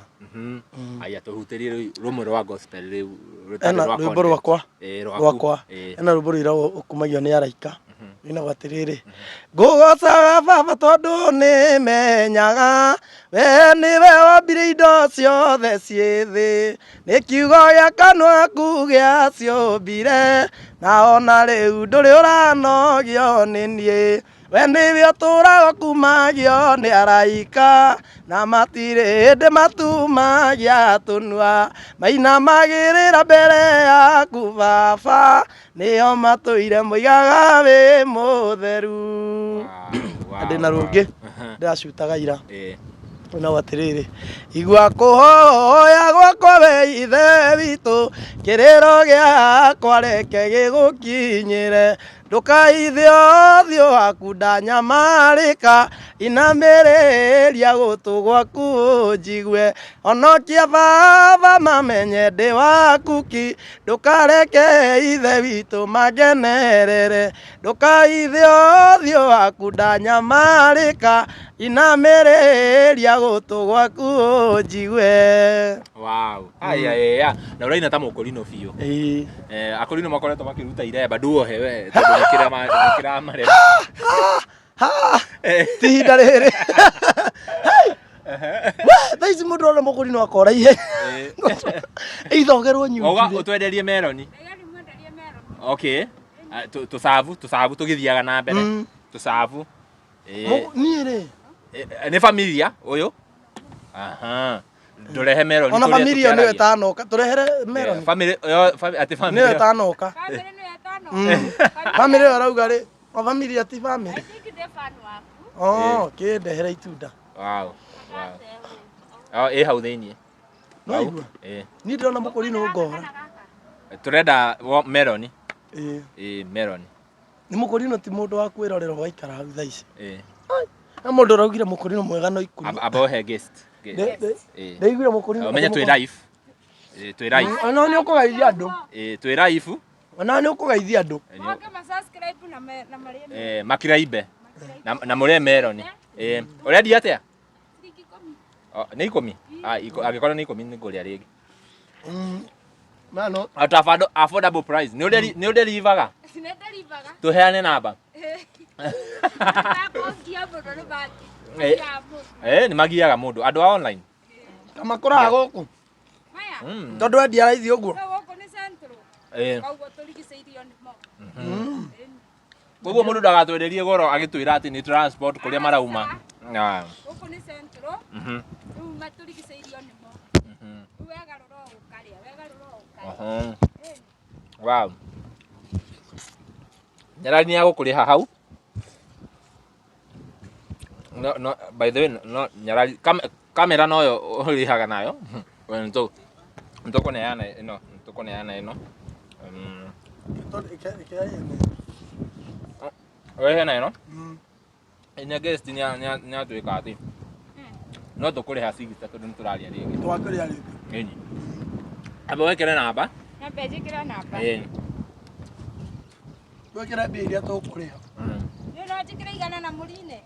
aya tũhutĩrie rũmwe rwa gospel rĩu rwĩmbo rwakwa ena rwĩmbo rwĩragwo ũkumagio nĩ araika inagwo atĩrĩrĩ ngũgocaga baba tondũ nĩ menyaga we nĩwe wombire indo ciothe ciĩ thĩ nĩ kiugo gĩa kanua aku gĩa ciũmbire na ona rĩu ndũrĩ ũranogio nĩ niĩ we nĩwe ũtũũraga ũkumagio nĩ araika na matirĩ hĩndĩ matumagia tũnua mainamagĩrĩra mbere yaku baba nĩo matũire moigaga wĩ mũtheru ndĩna rũngĩ ndĩracutaga ira na watiriri igua kũhoya gwakwa we ithe witũ kĩrĩro gĩakwa reke gĩgũkinyĩre ndũkaithio waku ndanyamarĩka inamĩrĩria gũtũ gwaku njigue onokia baba mamenye ndĩ waku ki ndũkareke ithe witũ mangenerere ndũkaithio waku ndanyamarĩka inamĩrĩria gũtũ gwaku njigue. Wow. Aya na ũraina ta mũkũrinũ biũ. Akũrinũ makoretwo makĩruta iremba nduohe we tondũ nĩkĩra maremba. Ti ihinda rĩrĩ. Thaa ici mũndũ ona mũkũrinũ akora ihe. Ithogerwo nyuki. Oga ũtwenderie meroni. Okay. Tũcabu tũgĩthiaga na mbere. Tũcabu. Niĩ rĩ. Nĩ familia ũyũ? Aha. Ndũrehe meroni. Ona familia nĩyo ĩtanoka. Tũrehere meroni. Family ati family. Nĩyo ĩtanoka. Family arauga rĩ. O familia ti family. Kĩndehere itunda. Wow. Hau thĩinĩ. No igua. Niĩ ndĩrona mũkũrinũ ngora. Tũrenda meroni. Meroni. Nĩ mũkũrinũ ti mũndũ wa kwĩrorera waikara hau thaa ici. Na mũndũ ũraugire mũkũrinũ mwega no ikũni. Abohe guest. Ndeiguire mũkũrinũ. Ũmenye twĩ live. Twĩ live. Ona nĩ ũkũgeithia andũ. Twĩ live. Ona nĩ ũkũgeithia andũ. Moke ma subscribe na marĩe. Makiraibe. Na mũrĩe meroni. Ũrendia atĩa? Nĩ 10. Angĩkorwo nĩ 10 nĩ ngũrĩa rĩngĩ. Mano. At affordable price. Nĩ ũnderivaga? Sinederivaga. Tũheane namba. Nĩ magiaga mũndũ andũ a online. Kama kũraga gũkũ. Tondũ endia raithi ũguo. Koguo mũndũ ndagatwenderie goro agĩtwĩra atĩ nĩ transport kũrĩa marauma. ũcũrũ rĩu matũrigicĩirio nĩmo wegarũra ũkarĩa wegarũra ũkarĩa. Wow. Nyarari nĩ agũkũrĩha hau. No, by the way, no Nyarari kamera no yo ũrĩhaga nayo. Nĩtũkũneana ĩno. Wehe na ĩno. Ĩno guest nĩ atuĩka atĩ. No tũkũrĩha cigita tondũ nĩtũraria rĩngĩ. Twakũrĩha rĩngĩ. Ĩni. Amba wekere namba. Namba njĩkĩra namba. Twekere mbia iria tũkũrĩha. Nĩ ũranjĩkĩra igana na mũri-inĩ.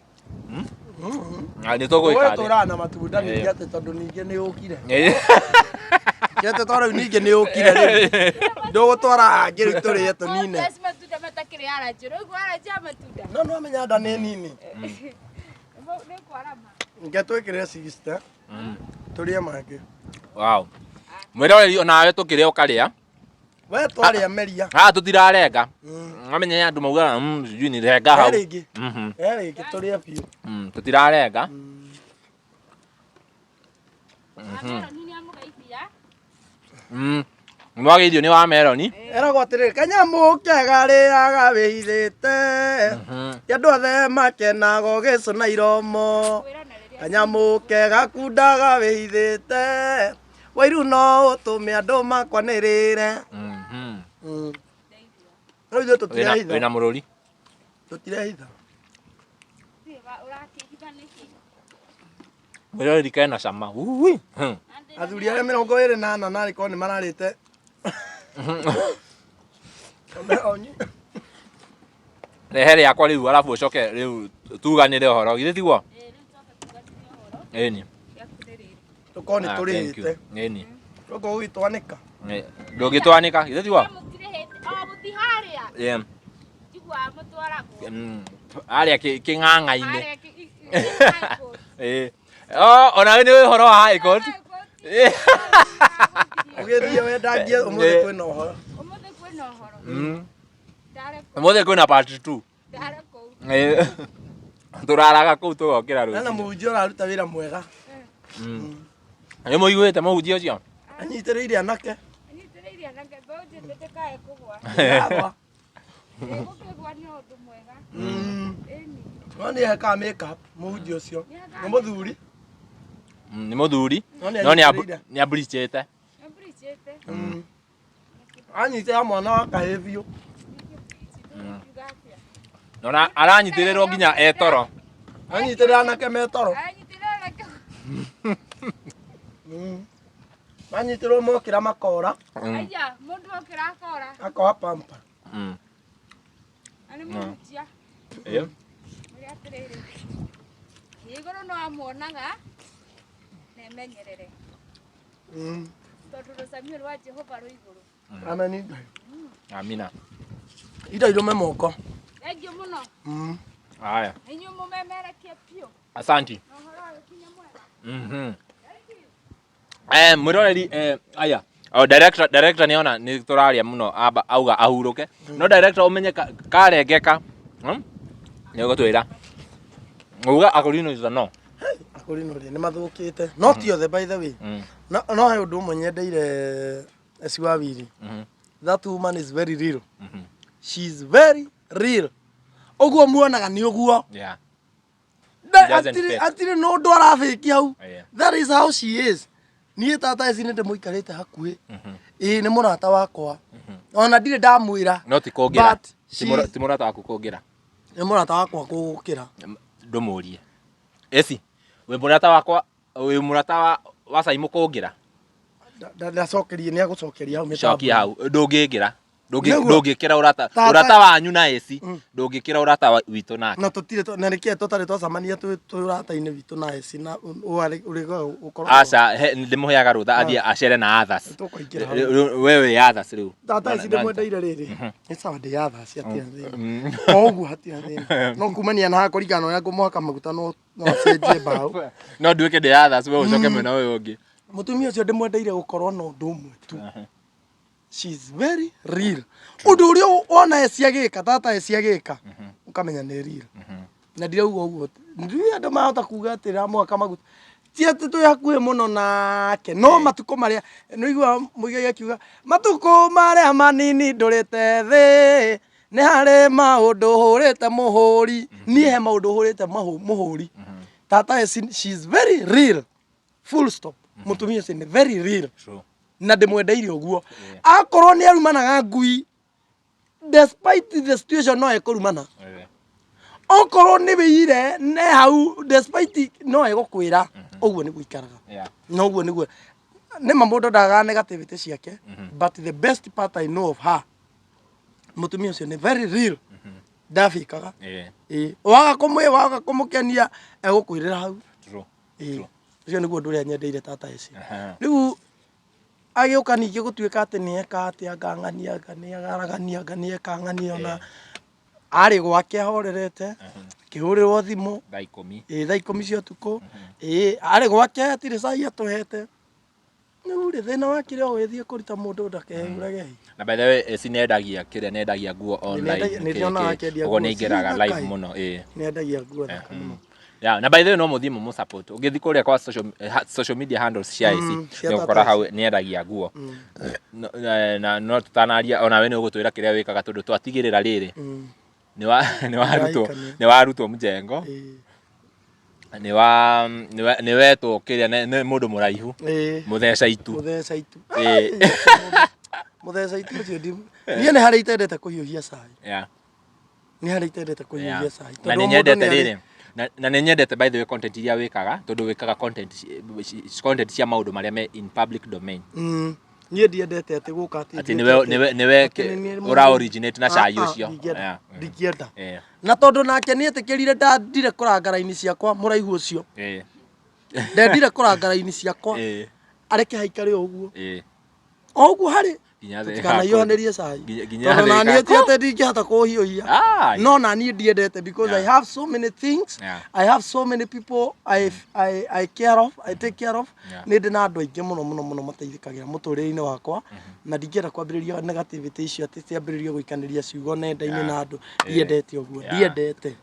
Nĩ tũgũĩka atĩ. Tũraga na matunda ningĩ atĩ tondũ ningĩ nĩ ũkire. Kete twarau ningĩ nĩ ũkire rĩu. Ndũgũtwara hangĩ rĩu tũrĩe tũnine. Yes, matunda matakĩrĩ aranjĩ. Rĩu aranjĩ ya matunda. No no amenya nda nĩ nini. Nĩ kwarama. Nge twĩkĩre 60. Tũrĩe mangĩ. Wow. Mwĩroreri onawe tũkĩrĩa ũkarĩa. We twarĩa meria. Tũtirarenga. Amenya andũ maugaga sijui ni renga hau. Rĩngĩ. Rĩngĩ tũrĩe biũ. Tũtirarenga. Mwagĩirio nĩ wa meroni. Eragwo atĩrĩrĩ, kanyamũ kega rĩaga wĩithĩte, andũ othe makenaga ũgĩcũna iromo. Kanyamũ kega kundaga wĩithĩte, Wairu no ũtũme andũ makwanĩrĩre. Rĩu ithuĩ tũtirehitha. Wĩna mũrũri. Tũtirehitha. Mwĩroreri kena cama. Ui. Athuri arĩa 28 narĩkorwo nĩ mararĩte. Rehe rĩakwa rĩu arabu ũcoke rĩu tuganĩre ũhoro. Githĩ tiguo? Ĩni. Tũkorwo nĩ tũrĩhĩte. Ĩni. Tũkorwo gũgĩtwanĩka. Ndũngĩtwanĩka. Githĩ tiguo? Mũtiharĩa. Njigua mũtwaragwo. Harĩa kĩng'ang'a-inĩ. Onawe nĩ ũhoro wa High Court. Ũgĩthiĩ wendangie ũmũthĩ kwĩna ũhoro. Ũmũthĩ kwĩna part 2. Tũraraga kũu tũgokĩra rũciũ. Na mũhunjia ũraruta wĩra mwega. Nĩ mũiguĩte mũhunjia ũcio? Anyitĩrĩire anake. Anyitĩrĩire anake mbũnjĩ ndĩkae kũgwa. Gũkĩgwa nĩ ũndũ mwega. No nĩ ekaga make-up mũhunjia ũcio. Nĩ mũthuri. Nĩ mũthuri. No nĩ aburichĩte. Anyitĩra mwana wa kahĩĩ biũ. Nona aranyitĩrĩrwo nginya etoro. Anyitĩrĩra anake metoro. Anyitĩrĩrwo mokĩra makora. Aya, mũndũ okĩra akora. Akoha pampa. Nĩ mũhunjia. Mũrĩ atĩrĩrĩ. Igũrũ no amuonaga na emenyerere. Tondũ rũcamio rwa Jehova rwĩ igũrũ. Ameni. Amina. Ida irume moko. Thengiũ mũno. Haya. Inyuĩ mũmemerekie biũ. Asanti. Na ũhoro wa gũkinya mwega. Mwĩroreri aya. Director nĩona nĩ tũraria mũno auga ahurũke. No director ũmenye karengeka. Nĩ ũgũtwĩra. Uga Akorino is no. Akorino nĩ mathũkĩte. No ti othe by the way. No he ũndũ ũmwe nyendeire Esiwawiri. That woman is very real. She's very real. Ũguo muonaga nĩ ũguo. Yeah. Atire no ũndũ arafĩkia hau. That is how she is. Niĩ tata eci nĩ ndĩmũikarĩte hakuhĩ. Nĩ mũrata wakwa. Ona ndirĩ ndamwĩra. No ti kũngĩra. Ti mũrata waku kũngĩra. Nĩ mũrata wakwa kũgũkĩra. Ndũmũrie. Eci, wĩ mũrata wakwa, wĩ mũrata wa Simon kũngĩra. Ndacokerie nĩ agũcokeria hau mĩtambo. Cokia hau. Ndũngĩkĩra. Ndũngĩkĩra ũrata wanyu na Eci. Ndũngĩkĩra ũrata witũ nake. Na tũtirĩ na nĩkĩe tũtarĩ twacamania twĩ ũrata-inĩ witũ na Eci na ũrĩgo ũkorwo. Aca ndĩmũheaga rũtha athiĩ acere na others. We wĩ others rĩu. Tata Eci ndĩmwendeire rĩrĩ. Nĩ sawa ndĩ others atia thĩna. Oguo hatia thĩna. No kumania na kũringana ũrĩa ngũmũhaka maguta no acenjie mbaũ. No nduĩke ndĩ others we ũcoke mwena ũyũ ũngĩ. Mũtumia ũcio ndĩmwendeire gũkorwo na ũndũ ũmwe tu. She's very real. Ũndũ ũrĩa wona Eci agĩka, tata Eci agĩka, ũkamenya nĩ real. Na ndirauga ũguo Ndiye ndo mahota kuga atira mwaka maguta ti ati tu hakuhe muno nake no matuko maria no igua muigai akiuga matuko maria manini ndurite thi ni hari maundu hurite muhuri ni he maundu hurite muhuri tata she's very real full stop mutumia ucio ni very real na ndimwendeire uguo akorwo ni arumanaga ngui despite the situation no ekurumana okorwo ni biyire ne hau despite no egokwira uguo ni guikaraga no uguo niguo ni mamundu ndaga negativity ciake but the best part I know of her mutumia ucio ni very real ndafikaga waga kumukenia egokwirira hau ucio niguo ndu ria nyendeire tata ici riu agiuka ningi gutuika ati ni eka ati angangania ngania kangania ona ari gwake ahorerete kihurirwo thimu thaa 10 thaa 10 cia tuko ari gwake atire cai atuhete niu ri thina wakire withie kurita mundu ndakehurage na by the way sinendagia kire nendagia nguo online ugo ni ngeraga live muno nendagia nguo ya na by the way no muthimu mu support ugithi kuria kwa social media handles cia ici ni ukora hau nendagia nguo na no tutanaria ona we ni ugutwira kiria wikaga tondu twatigirira riri ni warutwo mjengo ni wetwo kiria ni mundu muraihu mutheca itu ucio ndi nie ni hari itendete kuhiuhia cai ni hari itendete kuhiuhia cai na ni nyendete riri na ni nyendete by the way content iria wikaga tondu wikaga content cia maundu maria me in public domain nie ndiendete ati guka ati niwe ura originate na cai ucio ndikienda na tondu nake ni etikirire ndire kuranga raini ciakwa muraihu ucio ndendire kuranga raini ciakwa areke haikare uguo oguo hari kana yonerie cai tondu na nie ti ati ndingihota kuhiuhia no na nie ndiendete because I have so many things I have so many people I care of I take care of ni ndina andu aingi muno mateithikagira muturire-ini wakwa na ndingenda kwambiriria negativity icio ati ciambiririe guikaniria ciugo nenda-ini na andu ndiendete uguo ndiendete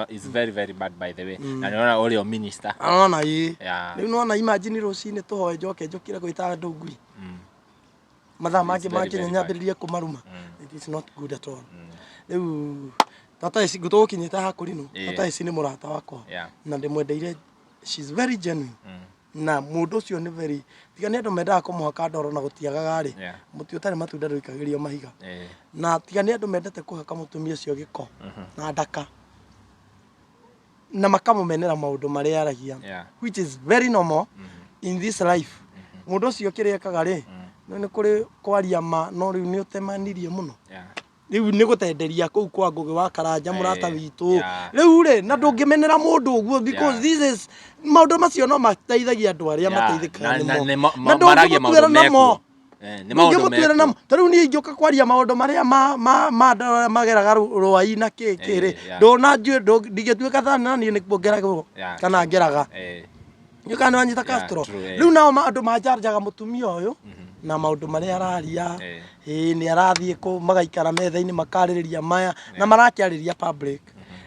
it's very bad by the way na niona uri minister ona riu nona imagine rucini tuhoe njoke njukire gwita andu ngui mathaa mangi nyambiririe kumaruma it is not good at all riu tata ici ngutukinyite hakuri no tata ici ni murata wakwa na ndimwendeire she's very genuine na mundu ucio ni very tiga ni andu mendaga kumuhaka ndoro na gutiagaga ri muti utari matunda nduikagirio mahiga na tiga ni andu mendete kuhaka mutumia ucio giko na ndaka na makamumenera maundu maria aragia which is very normal in this life mundu ucio kiriekaga ri ni kuri kwaria ma no riu ni utemanirie muno riu ni gutenderia kuu kwa ngugi wa karanja murata witu riu ri na ndungimenera mundu uguo because this is maundu macio no mateithagia andu aria mateithikaga nimo na maragia maundu meko ni maundu meko tariu ni ingiuka kwaria maundu maria mageraga rwai na kiri ndona ndigituika thana ni nikuongeragwo kana ngeraga nyukana wanyita Castro riu nao andu majarjaga mutumia uyu na maundu maria araria ni arathie ku magaikara metha-ini makaririria maya na marakiariria public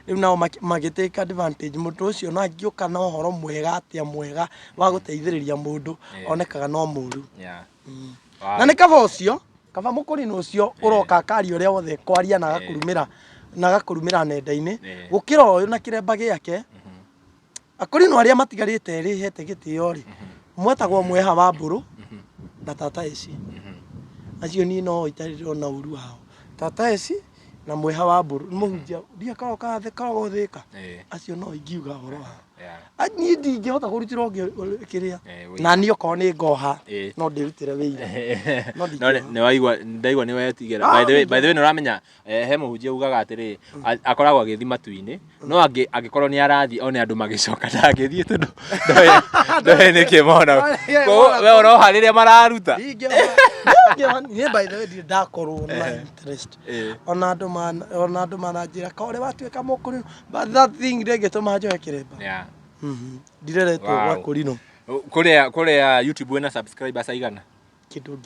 riu nao magiteka advantage mundu ucio no angiuka na uhoro mwega atia mwega wa guteithiriria mundu onekaga no muru na ni kaba ucio kaba mukurino ucio uroka akari uria wothe kwaria na gakurumira nenda-ini gukira uyu na kiremba giake akurino aria matigarite ri hete gitio ri mwetagwo mweha wa mburu na tata ici acio ni no itariro na uru hao tata ici na mweha wa mburu muhunjia ndia karoka theka acio no ingiuga horo ani ndingihota kurutira kiria na ni oko ni ngoha no ndirutire wira no ne waigwa ndaigwa ni wetigera by the way no ramenya he muhunjia ugaga atiri akoragwo agithi matu-ini no agikorwo ni arathi one andu magicoka ndangithie tondu ndoe ni kimona we oroha riria mararuta ni by the way ndakorwo na interest ona andu manajira kore watuika mukuri but that thing ndegituma njoe kiremba ndireretwo gwa kurino kuria YouTube wena subscribers aigana kindu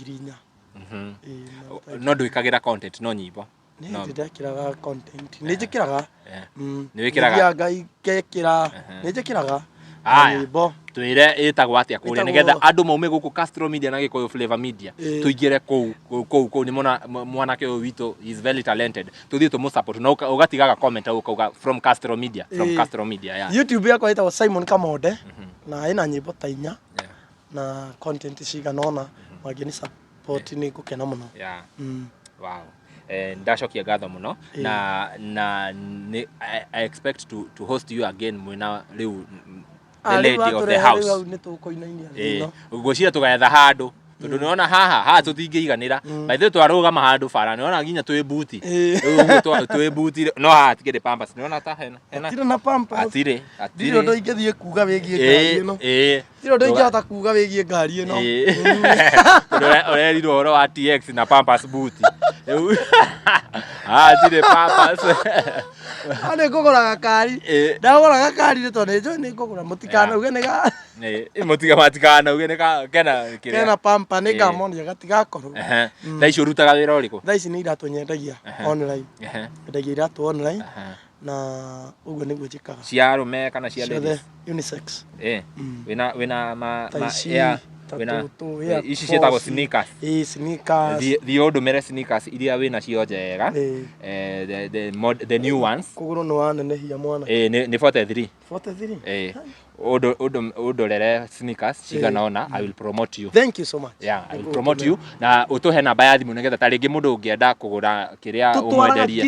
4,000 no nduikagira content no nyimbo nĩ ndĩrekĩraga content nĩ njĩkĩraga nĩ wĩkĩraga ngai ngekĩra nĩ njĩkĩraga aya nyĩmbo twĩre ĩtagwo atĩa kũrĩa nĩgetha andũ maume gũkũ Castro Media na Gĩkũyũ Flavour Media tũingĩre kũu nĩ mona mwanake ũyũ witũ is very talented tũthiĩ tũmũ support na ũgatigaga comment ũkauga from Castro Media yeah. YouTube yakwa ĩtagwo Simon Kamode na ĩna nyĩmbo ta 4 na content cigana ona mangĩni support nĩ ngũkena mũno yeah wow ndacokia ngatho muno na I expect to host you again mwena riu the lady of the house ngwĩciria tũgetha handũ tondũ nĩona haha tũtingĩiganĩra by the way twarũgama handũ bara nĩona nginya twĩ buti twĩ buti no haha tikĩrĩ pampers nĩona ta hena tira na pampers atire ndiro ndo ingĩthiĩ kuga wĩgiĩ ngari ĩno ndiro ndo ingĩhota kuga wĩgiĩ ngari ĩno ũrerirwo ũhoro wa TX na pampers buti atire pampers ane ngũgũraga kari ndagũraga kari nĩ tondũ nĩ ngũgũra mũtikanauge nĩ matikana kena pampa nĩ ngamonia gatigakorwo thaa ici ũrutaga wĩra ũrĩkũ thaa ici nĩ iratũ nyendagia online nyendagia iratũ online na ũguo nĩguo njĩkaga cia arũme kana cia ladies unisex wĩna wĩna ici ciĩtagwo sneakers sneakers thiĩ ũndũmĩre sneakers iria wĩna cio njega the new ones kũgũrũ nĩ wanenehia mwana nĩ 43 43 ũndorere sneakers cigana ona I will promote you thank you so much yeah I will promote you na ũtũhe namba ya thimũ nĩgetha ta rĩngĩ mũndũ ũngĩenda kũgũra kĩrĩa ũmwenderie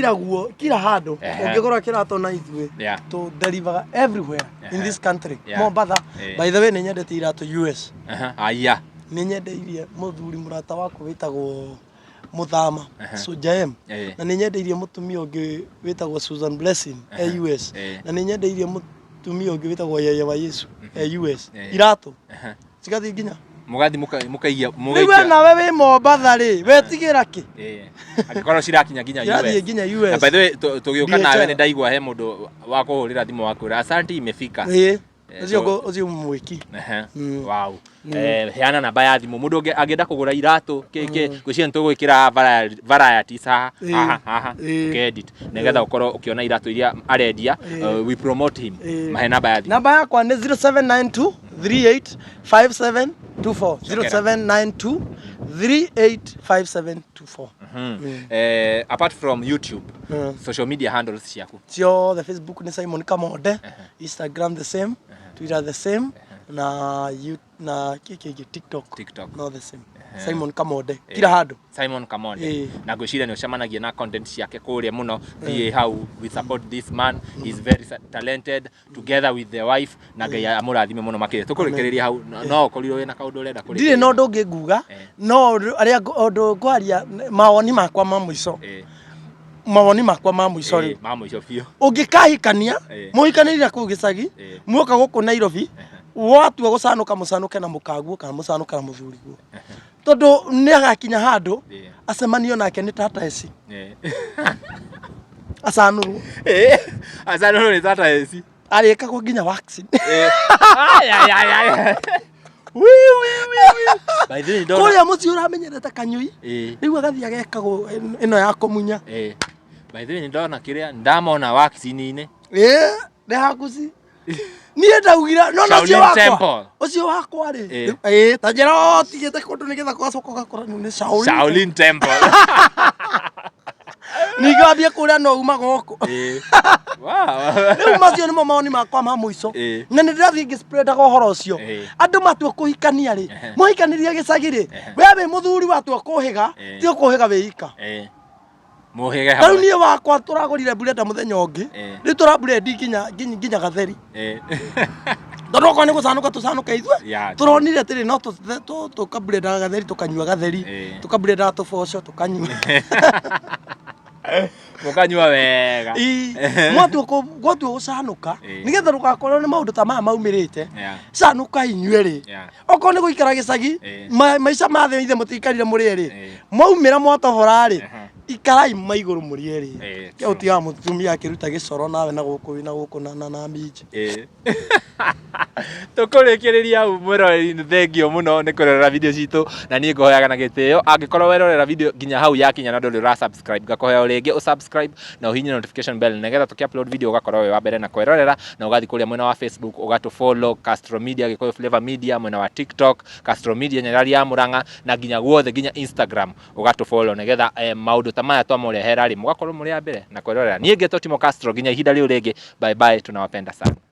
kila handũ ũngĩgũra kĩratũ na ithuĩ to deliver everywhere in this country Mombasa by the way nĩ nyendete iratũ US aya nĩ nyendeirie mũthuri mũrata wakwa wĩtagwo Muthama Sojaem na nĩ nyendeirie mũtumia ũngĩ wĩtagwo Susan Blessing US na nĩ nyendeirie mũtumia ũngĩ wĩtagwo Yaya wa Yesu US iratũ cigathi nginya mugathi mukaiya rĩu nawe wĩ Mombasa rĩ wetigĩra kĩ angĩkorwo cirakinya nginya US na by the way tũgĩũka nawe nĩ ndaigua he mũndũ wa kũhũrĩra thimũ wakwĩra asante imefika ucio mwiki wow heana namba ya thimũ mũndũ angĩenda kũgũra iratũ ngwĩciria nĩtũgwĩkĩra varieties haha edit nĩgetha ũkorwo ũkĩona iratũ iria arendia we promote him mahe namba ya thimũ namba yakwa nĩ 0792 385724 0792 385724 apart from YouTube social media handles ciaku cio the Facebook ni Simon Kamode Instagram the same Twitter the same na TikTok no the same Simon Kamode kila handũ Simon Kamode na ngwĩciria nĩ ũcemanagia na content ciake kũrĩa mũno thiĩ hau we support this man he is very talented together with the wife na Ngai amũrathime mũno makĩria tũkũrĩkĩrĩria hau no ũkorirwo wĩna kaũndũ ũrenda kũrĩkĩrĩria ndirĩ no ndũngĩ nguga no arĩa ũndũ ngwaria mawoni makwa ma mũico mawoni makwa ma mũico rĩ ma mũico biũ ũngĩkahikania mũhikanĩria kũu gĩcagi muoka gũkũ Nairobi watua gũcanũka mũcanũke na mũkaguo kana mũcanũka na mũthuriguo tondũ nĩ agakinya handũ acemanio nake nĩ tata eci acanũrwo nĩ tata eci arĩkagwo nginya vaccine kũrĩa mũciĩ ũramenyerete kanyũi rĩu agathiĩ agekagwo ĩno ya kũmunya by the way ndona kĩrĩa ndamona vaccine-inĩ nĩ hakuci niĩ ndaugire no ũcio wakwa rĩ ta njĩra ũtigĩte kũndũ nĩgetha gũgacoka ũgakora nĩ Shaolin Temple ningambia kũrĩa no uma gũkũ rĩu macio nĩmo mawoni makwa ma mũico na nĩ ndĩrathiĩ ngĩspreadaga ũhoro ũcio andũ matua kũhikania rĩ mũhikanĩrie gĩcagi rĩ we wĩ mũthuri watua kũhĩga ti ũkũhĩga wĩika muhege hapo niĩ wakwa tũragũrire burenda mũthenya ũngĩ rĩu tũraburendi nginya gatheri ndoroko nĩ gũcanũka tũcanũka ithuĩ tũronire atĩrĩ no tũkaburenda gatheri tũkanyua gatheri tũkaburenda tũboco tũkanyua mũkanyua wega mwatua gũcanũka nĩgetha ndũgakorwo nĩ maũndũ ta maya maumĩrĩte canũka inyuĩ rĩ okorwo nĩ gũikara gĩcagi maica ma thĩ ithe mũtikarire mũrĩe rĩ mwaumĩra mwatobora rĩ ikarai maiguru murieri ke true. utia mutumia akiruta gicoro nawe na guku na minji tukurikiria hau mwiroreri ni thengio muno ni kurorera video citu na nie ngohoyaga na gitio angikorwo werorera video nginya hau yakinya na nduri ura subscribe ngakohoya ringi usubscribe na uhinye notification bell nigetha tuki-upload video ugakorwo we wa mbere na kwirorera na ugathi kuria mwena wa Facebook ugatu-follow Castro Media Gikuyu Flavor Media, mwena wa TikTok Castro Media Nyarari ya Murang'a, na nginya guothe nginya Instagram ugatu-follow nigetha maundu ta maya twamurehera ri mugakorwo muri a mbere na kwirorera. Nie ngetwo Timo Castro nginya ihinda riu ringi, bye bye, tunawapenda sana.